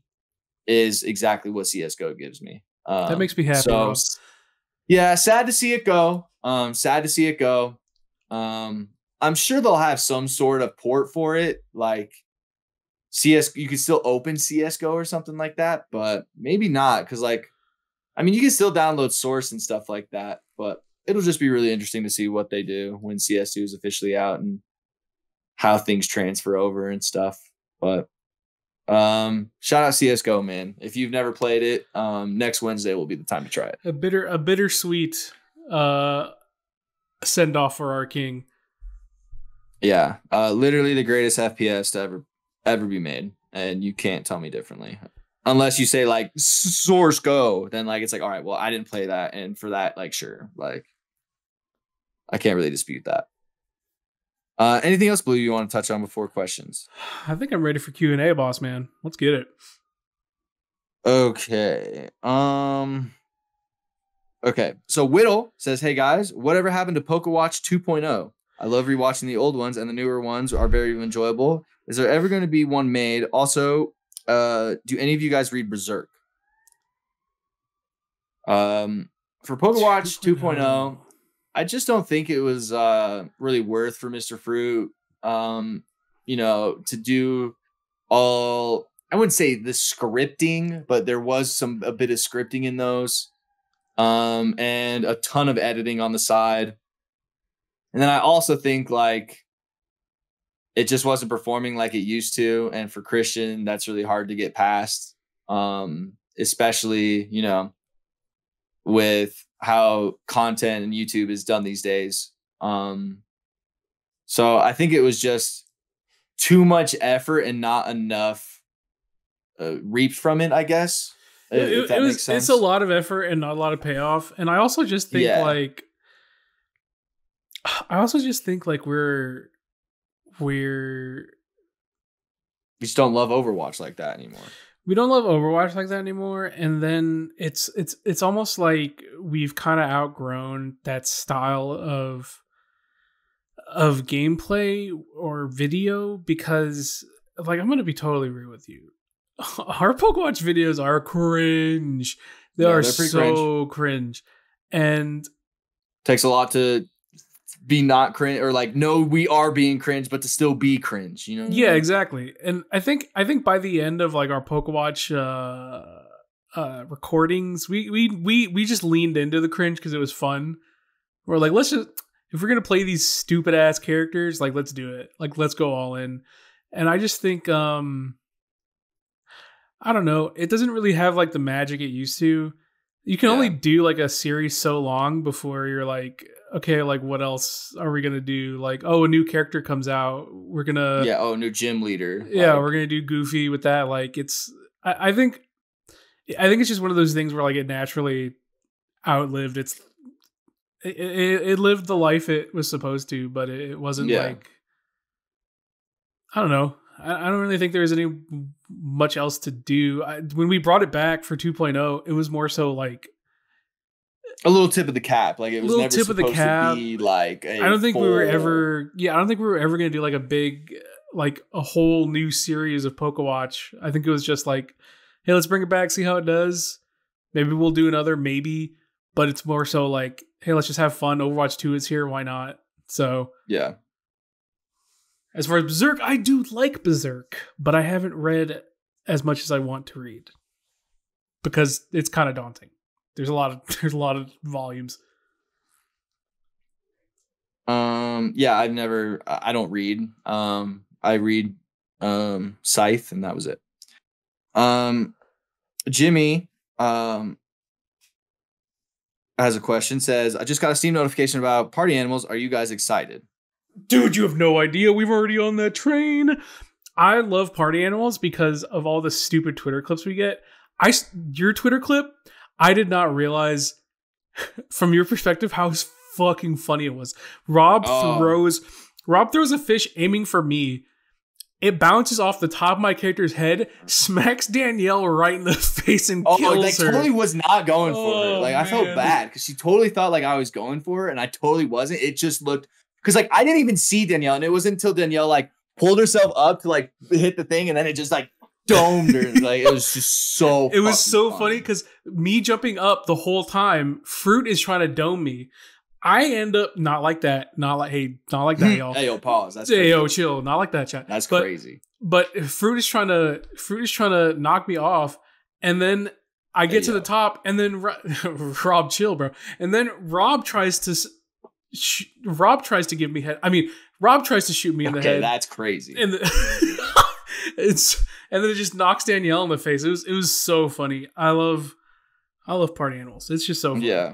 is exactly what CSGO gives me. That makes me happy. So, yeah, sad to see it go. Sad to see it go. I'm sure they'll have some sort of port for it, like CS. You could still open CSGO or something like that, but maybe not, because like, I mean, you can still download Source and stuff like that, but it'll just be really interesting to see what they do when CS2 is officially out and how things transfer over and stuff. But shout out CSGO, man. If you've never played it, next Wednesday will be the time to try it. A bittersweet send off for our king. Yeah, literally the greatest FPS to ever be made, and you can't tell me differently. Unless you say like Source Go, then like it's like, all right, well, I didn't play that, and for that, like, sure, like I can't really dispute that. Anything else, Blue, you want to touch on before questions? I think I'm ready for Q&A, boss man. Let's get it. Okay. Okay. So Whittle says, "Hey guys, whatever happened to PokeWatch 2.0? I love rewatching the old ones, and the newer ones are very enjoyable. Is there ever going to be one made? Also, do any of you guys read Berserk?" For PokeWatch 2.0, I just don't think it was really worth for Mr. Fruit, to do all, I wouldn't say the scripting, but there was a bit of scripting in those, and a ton of editing on the side. And then I also think like it just wasn't performing like it used to. And for Christian, that's really hard to get past, especially, with how content and YouTube is done these days. So I think it was just too much effort and not enough reaped from it, I guess. If that makes sense. It's a lot of effort and not a lot of payoff. And I also just think we just don't love Overwatch like that anymore. We don't love Overwatch like that anymore, and then it's almost like we've kind of outgrown that style of gameplay or video, because like, I'm gonna be totally real with you. Our PokeWatch videos are cringe. They are so cringe. And takes a lot to be not cringe, or like, no, we are being cringe, but to still be cringe, Yeah, exactly. And I think by the end of like our PokeWatch recordings, we just leaned into the cringe because it was fun. We're like, if we're gonna play these stupid ass characters, like, let's do it. Like, let's go all in. And I just think I don't know, it doesn't really have like the magic it used to. You can only do like a series so long before you're like, okay, like what else are we gonna do? Like, oh, a new character comes out, we're gonna new gym leader. Yeah, we're gonna do Goofy with that. Like it's I think it's just one of those things where like it naturally outlived it lived the life it was supposed to, but it wasn't like, I don't know. I don't really think there was any much else to do. When we brought it back for 2.0, it was more so like a little tip of the cap. Like it was never tip of the cap. To be like I don't think we were ever going to do like a big, like a whole new series of Pokewatch. I think it was just like, hey, let's bring it back, see how it does. Maybe we'll do another, maybe. But it's more so like, hey, let's just have fun. Overwatch 2 is here, why not? So yeah. As far as Berserk, I do like Berserk, but I haven't read as much as I want to read because it's kind of daunting. There's a lot of volumes. Yeah, I don't read. I read Scythe, and that was it. Jimmy has a question, says, I just got a Steam notification about Party Animals. Are you guys excited? Dude, you have no idea. We've already on that train. I love Party Animals because of all the stupid Twitter clips we get. Your Twitter clip, I did not realize from your perspective how fucking funny it was. Rob throws a fish aiming for me. It bounces off the top of my character's head, smacks Danielle right in the face, and kills her. Totally was not going for her. Like, I felt bad because she totally thought like I was going for her, and I totally wasn't. It just looked, because like I didn't even see Danielle, and it wasn't until Danielle like pulled herself up to like hit the thing, and then it just like domed her. Like it was just so. It was so funny because me jumping up the whole time, Fruit is trying to dome me. I end up not like that, not like that, y'all. Hey, yo, pause. That's hey, yo, chill. Not like that, chat. That's crazy. But Fruit is trying to knock me off, and then I get to the top, and then Rob, chill, bro. And then Rob tries to give me head. I mean, Rob tries to shoot me in the head. That's crazy. And then it just knocks Danielle in the face. It was so funny. I love Party Animals. It's just so funny. Yeah.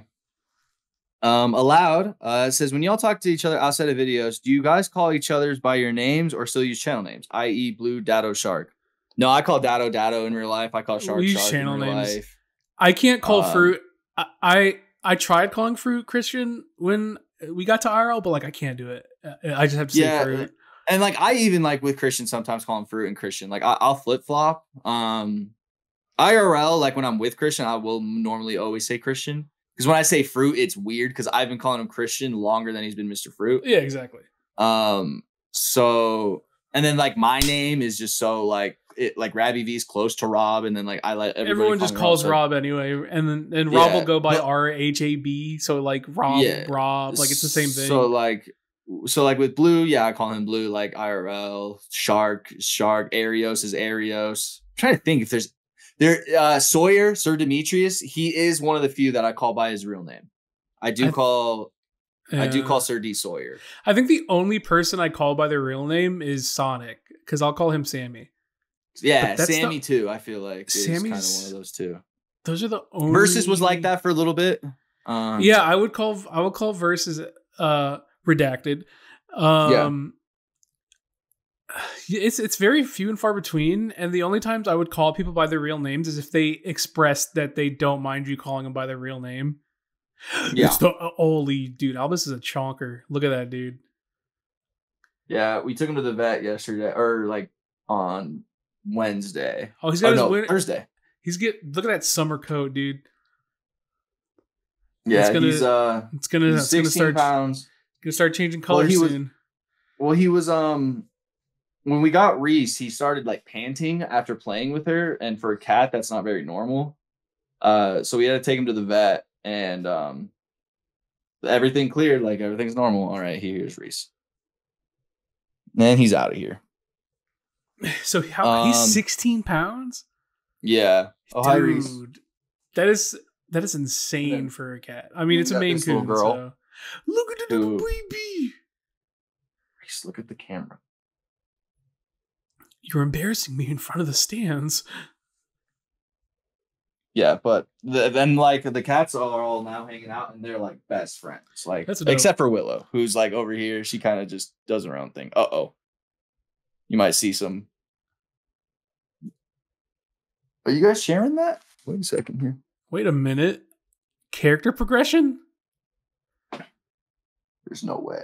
Aloud says, when y'all talk to each other outside of videos, do you guys call each other's by your names or still use channel names, i.e. Blue, Dado, Shark? No, I call Dado in real life. I call Shark we use Shark channel in real names. Life. I can't call Fruit. I tried calling Fruit Christian when we got to IRL, but like I can't do it. I just have to say Fruit. And like I even like with Christian sometimes call him Fruit and Christian. Like I'll flip flop. IRL, like when I'm with Christian, I will normally always say Christian. Because when I say Fruit, it's weird because I've been calling him Christian longer than he's been Mr. Fruit. Yeah, exactly. So, and then like my name is just so like it, like Rabby V's close to Rob, and then like I let everyone just calls Rob anyway, and then Rob will go by RHAB. So like Rob, like it's the same thing. So like with Blue, I call him Blue. Like IRL, Shark, Arios is Arios. I'm trying to think if there's. Sawyer, Sir Demetrius, he is one of the few that I call by his real name. I do call Sir D Sawyer. I think the only person I call by their real name is Sonic, because I'll call him Sammy. Yeah, Sammy too. I feel like Sammy's kind of one of those two. Those are the only. Versus was like that for a little bit. I would call Versus redacted. It's very few and far between, and the only times I would call people by their real names is if they express that they don't mind you calling them by their real name. Yeah, it's the holy dude. Albus is a chonker. Look at that dude. Yeah, we took him to the vet yesterday, or like on Wednesday. Oh, he's got Thursday. Look at that summer coat, dude. Yeah, it's gonna 16 pounds. Gonna start changing colors soon. He was when we got Reese, he started like panting after playing with her, and for a cat, that's not very normal. So we had to take him to the vet, and everything cleared, like everything's normal. All right, here's Reese. And he's out of here. So he's 16 pounds? Yeah. Oh, hi, Reese. That is insane for a cat. I mean, it's a Maine Coon. Girl. So. Look at the little baby. Reese, look at the camera. You're embarrassing me in front of the stands. Yeah, but then like the cats are all now hanging out and they're like best friends. Like except for Willow, who's like over here. She kind of just does her own thing. Uh-oh. You might see some. Are you guys sharing that? Wait a second here. Wait a minute. Character progression? There's no way.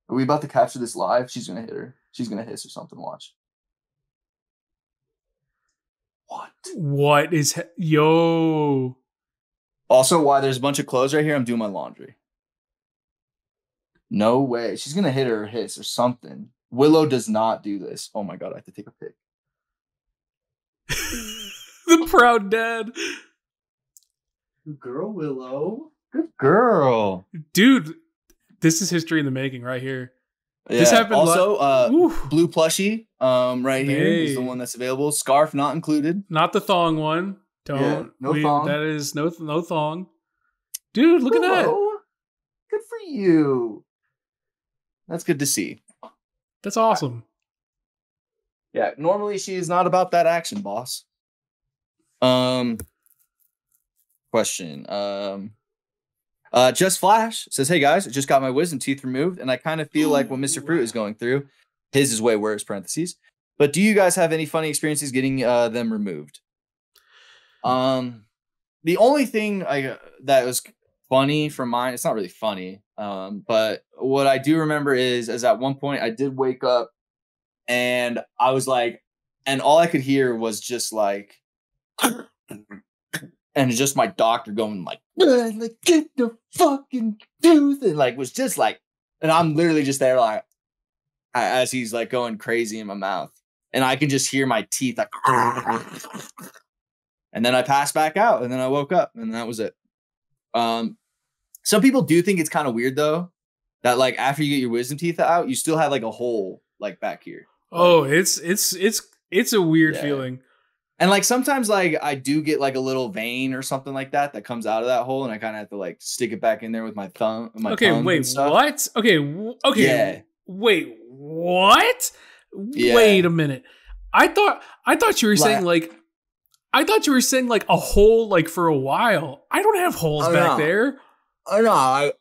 Are we about to capture this live? She's going to hit her. She's going to hiss or something. Watch. What is... Yo. Also, while there's a bunch of clothes right here, I'm doing my laundry. No way. She's going to hit her or hiss or something. Willow does not do this. Oh my God, I have to take a pic. The proud dad. Good girl, Willow. Good girl. Dude, this is history in the making right here. Yeah. This happened also, blue plushie right here is the one that's available. Scarf not included. Not the thong one. Don't. No thong. That is no thong. Dude, look at that. Good for you. That's good to see. That's awesome. Yeah, normally she is not about that action, boss. Question. Just Flash says, hey guys, I just got my wisdom teeth removed and I kind of feel like what Mr. Fruit is going through. His is way worse, parentheses. But do you guys have any funny experiences getting them removed? The only thing that was funny from mine, it's not really funny, but what I do remember is at one point I did wake up and I was like, and all I could hear was just like, and just my doctor going like get the fucking tooth, and like was just like, and I'm literally just there like as he's like going crazy in my mouth, and I can just hear my teeth like, and then I passed back out, and then I woke up, and that was it. Some people do think it's kind of weird though that like after you get your wisdom teeth out, you still have like a hole like back here. Oh, it's a weird feeling. And like sometimes like I do get like a little vein or something like that comes out of that hole, and I kind of have to like stick it back in there with my thumb. Okay, wait, what? Okay, yeah. Wait, what? Yeah. Wait a minute. I thought you were saying like a hole like for a while. I don't have holes back there. I know.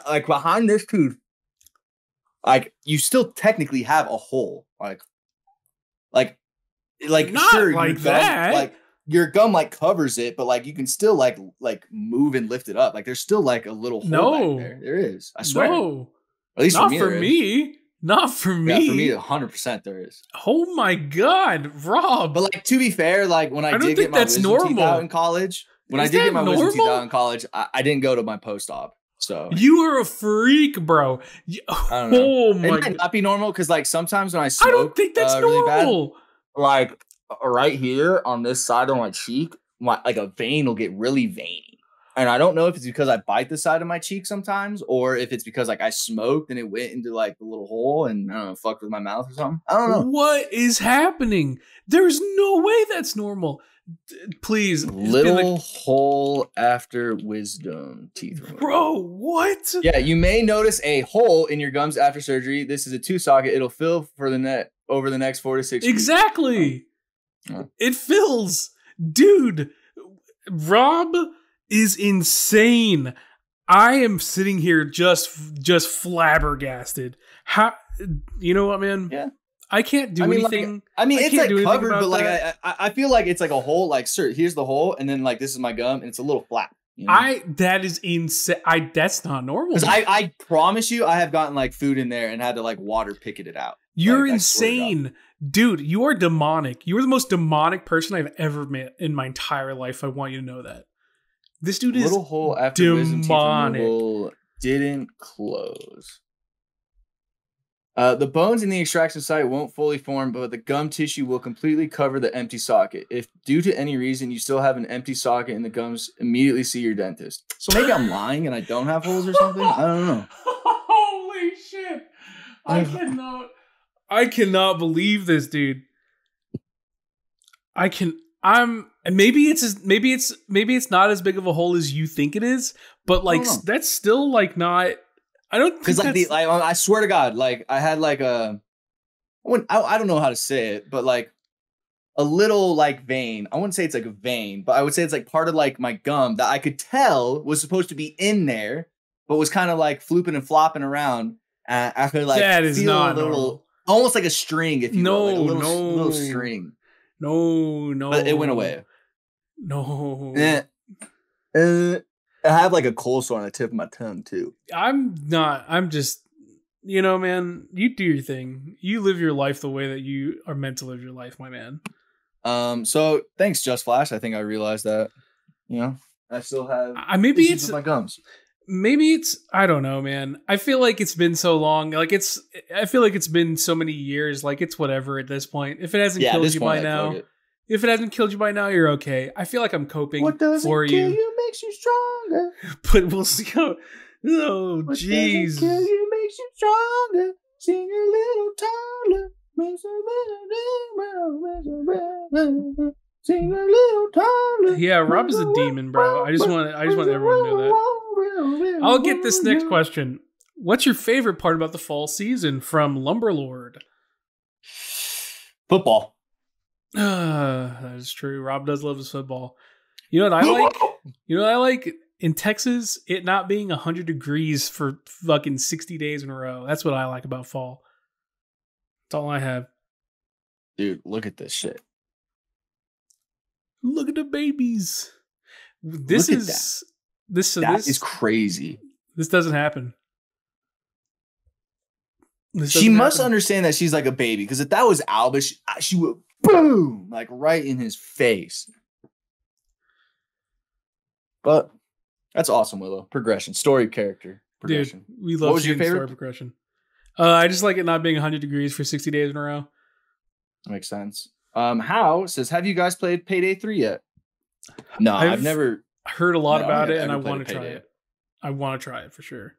Like behind this tooth, like you still technically have a hole. Like not sure, like that. Like your gum like covers it, but like you can still like move and lift it up. Like there's still like a little hole back there. There is. I swear. No. At least not for for me. Not for me. Yeah, for me, 100% there is. Oh my God, Rob. But like to be fair, like when I did get my wisdom teeth out in college, I didn't go to my post-op. So you are a freak, bro. I don't know. It might not be normal because like sometimes when I smoke, I don't think that's really normal. Bad, like right here on this side of my cheek, like a vein will get really veiny. And I don't know if it's because I bite the side of my cheek sometimes, or if it's because like I smoked and it went into like the little hole and I don't know, fucked with my mouth or something. I don't know. What is happening? There's no way that's normal. Please. Little hole after wisdom teeth removal. Bro, what? Yeah, you may notice a hole in your gums after surgery. This is a tooth socket. It'll fill for over the next 4 to 6 weeks. Exactly. It fills. Dude, Rob is insane. I am sitting here just flabbergasted. How, you know what, man? Yeah. I can't do anything. It's like covered, but like I feel like it's like a hole. Like, sir, here's the hole, and then like this is my gum, and it's a little flap. You know? That is insane. That's not normal. Because I promise you, I have gotten like food in there and had to like water picket it out. You're insane, dude. You are demonic. You are the most demonic person I've ever met in my entire life. I want you to know that. This dude is little hole after demonic. Didn't close. The bones in the extraction site won't fully form, but the gum tissue will completely cover the empty socket. If due to any reason you still have an empty socket in the gums, immediately see your dentist. So maybe I'm lying and I don't have holes or something. I don't know. Holy shit! I cannot believe this, dude. Maybe it's not as big of a hole as you think it is, but like that's still like not. I don't, because like I swear to God, like I had like I don't know how to say it, but like a little like vein. I wouldn't say it's like a vein, but I would say it's like part of like my gum that I could tell was supposed to be in there, but was kind of like flooping and flopping around. I could like that is feel not a little, normal. almost like a string, if you will, like a little string. No, But it went away. No. I have like a cold sore on the tip of my tongue too. I'm just, man, you do your thing. You live your life the way that you are meant to live your life, my man. So thanks, Just Flash. I think I realized that, I still have maybe issues it's with my gums. Maybe it's, I don't know, man. I feel like it's been so long. Like I feel like it's been so many years. Like it's whatever at this point. If it hasn't killed you by now, you're okay. I feel like I'm coping what doesn't for kill you. you makes you stronger. But we'll see how. Oh, what jeez. Doesn't kill you makes you stronger. Sing a little taller. Sing a little taller. Yeah, Rob is a demon, bro. I just want everyone to know that. I'll get this next question. What's your favorite part about the fall season from Lumberlord? Football. That is true. Rob does love his football. You know what I like? In Texas, it not being 100 degrees for fucking 60 days in a row. That's what I like about fall. That's all I have. Dude, look at this shit. Look at the babies. This is crazy. This doesn't happen. She must understand that she's like a baby, because if that was Albus, she would boom, like right in his face. But that's awesome, Willow. Progression, story, character, progression. Dude, we love your favorite story progression. I just like it not being 100 degrees for 60 days in a row. Makes sense. How says, have you guys played Payday 3 yet? No, I've never heard a lot about it, and I want to try it. I want to try it for sure.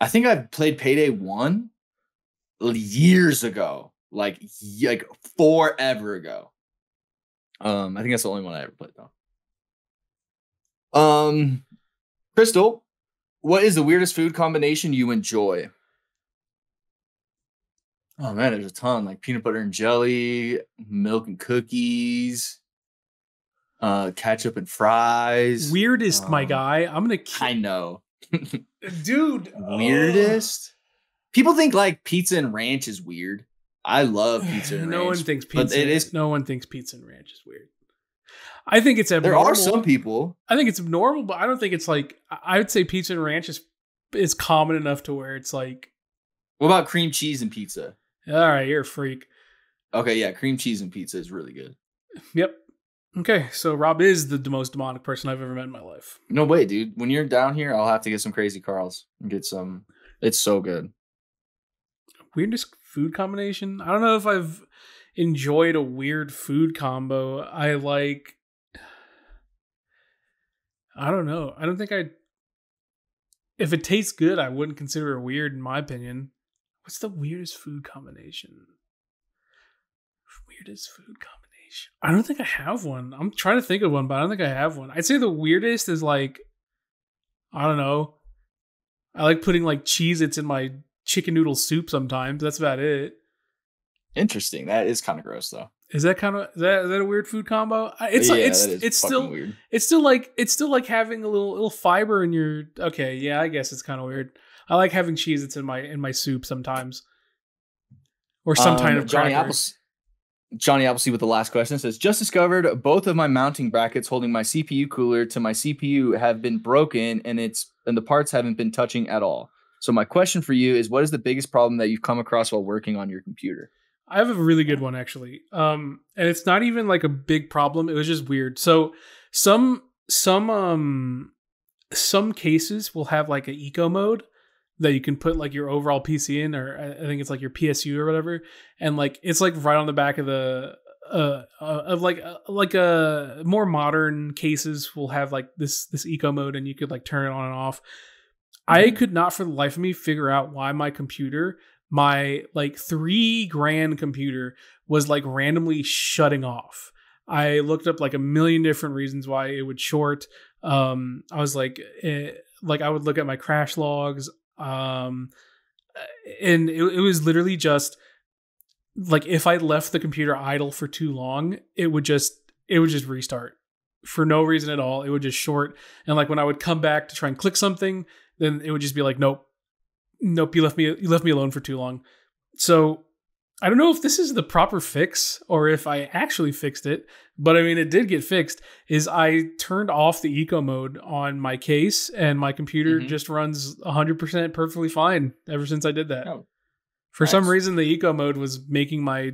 I think I've played Payday 1 years ago, like forever ago. I think that's the only one I ever played though. Crystal, what is the weirdest food combination you enjoy? Oh man, there's a ton, like peanut butter and jelly, milk and cookies, ketchup and fries. Weirdest, my guy. I know. Dude. Weirdest? People think like pizza and ranch is weird. I love pizza and ranch. No one thinks pizza and ranch is weird. I think it's abnormal. There are some people. I think it's abnormal, but I don't think it's like, I would say pizza and ranch is common enough to where it's like. What about cream cheese and pizza? All right, you're a freak. Okay, yeah, cream cheese and pizza is really good. Yep. Okay, so Rob is the most demonic person I've ever met in my life. No way, dude. When you're down here, I'll have to get some Crazy Carls and get some. It's so good. Weirdest food combination? I don't know if I've enjoyed a weird food combo. I don't know. I don't think if it tastes good, I wouldn't consider it weird in my opinion. What's the weirdest food combination? Weirdest food combination. I don't think I have one. I'm trying to think of one, but I don't think I have one. I'd say the weirdest is like, I don't know. I like putting like Cheez-Its in my chicken noodle soup sometimes. That's about it. Interesting. That is kind of gross though. Is that a weird food combo? It's still weird. It's still like having a little fiber in your. Okay, yeah, I guess it's kind of weird. I like having Cheez-Its in my soup sometimes, or some kind of cracker. Johnny Appleseed with the last question says, just discovered both of my mounting brackets holding my CPU cooler to my CPU have been broken, and the parts haven't been touching at all. So my question for you is, what is the biggest problem that you've come across while working on your computer? I have a really good one actually. And it's not even like a big problem. It was just weird. So some cases will have like an eco mode that you can put like your overall PC in, or I think it's like your PSU or whatever. And like, it's like right on the back of the, of like a more modern cases will have like this eco mode, and you could like turn it on and off. I could not for the life of me figure out why my computer, my like $3,000 computer, was like randomly shutting off. I looked up like a million different reasons why it would short. I was like I would look at my crash logs. And it was literally just like if I left the computer idle for too long, it would just restart for no reason at all. It would just short. And like when I would come back to try and click something, then it would just be like, nope, you left me alone for too long. So I don't know if this is the proper fix or if I actually fixed it, but I mean, it did get fixed. Is I turned off the eco mode on my case and my computer just runs 100% perfectly fine ever since I did that. Oh, For some reason, the eco mode was making my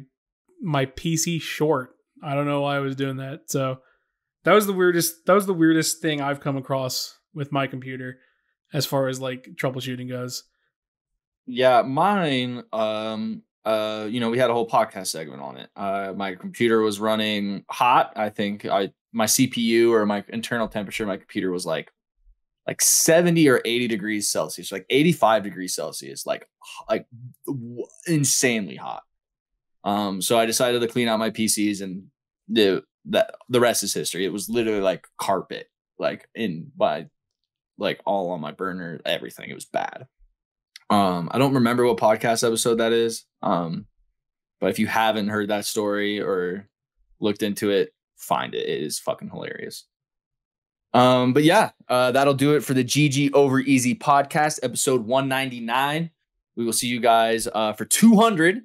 PC short. I don't know why I was doing that. So that was the weirdest thing I've come across with my computer as far as like troubleshooting goes. Yeah, mine, we had a whole podcast segment on it. My computer was running hot. I think my CPU or my internal temperature of my computer was like 70 or 80 degrees Celsius, like 85 degrees Celsius, like insanely hot. So I decided to clean out my PCs, and the rest is history. It was literally like carpet, like all on my burner, everything. It was bad. I don't remember what podcast episode that is. But if you haven't heard that story or looked into it, find it. It is fucking hilarious. But yeah, that'll do it for the GG Over Easy podcast, episode 199. We will see you guys for 200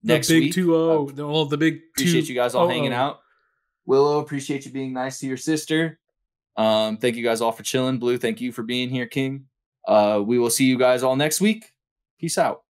next week. The big 2-0. Appreciate you guys all hanging out. Willow, appreciate you being nice to your sister. Thank you guys all for chilling. Blue, thank you for being here, King. We will see you guys all next week. Peace out.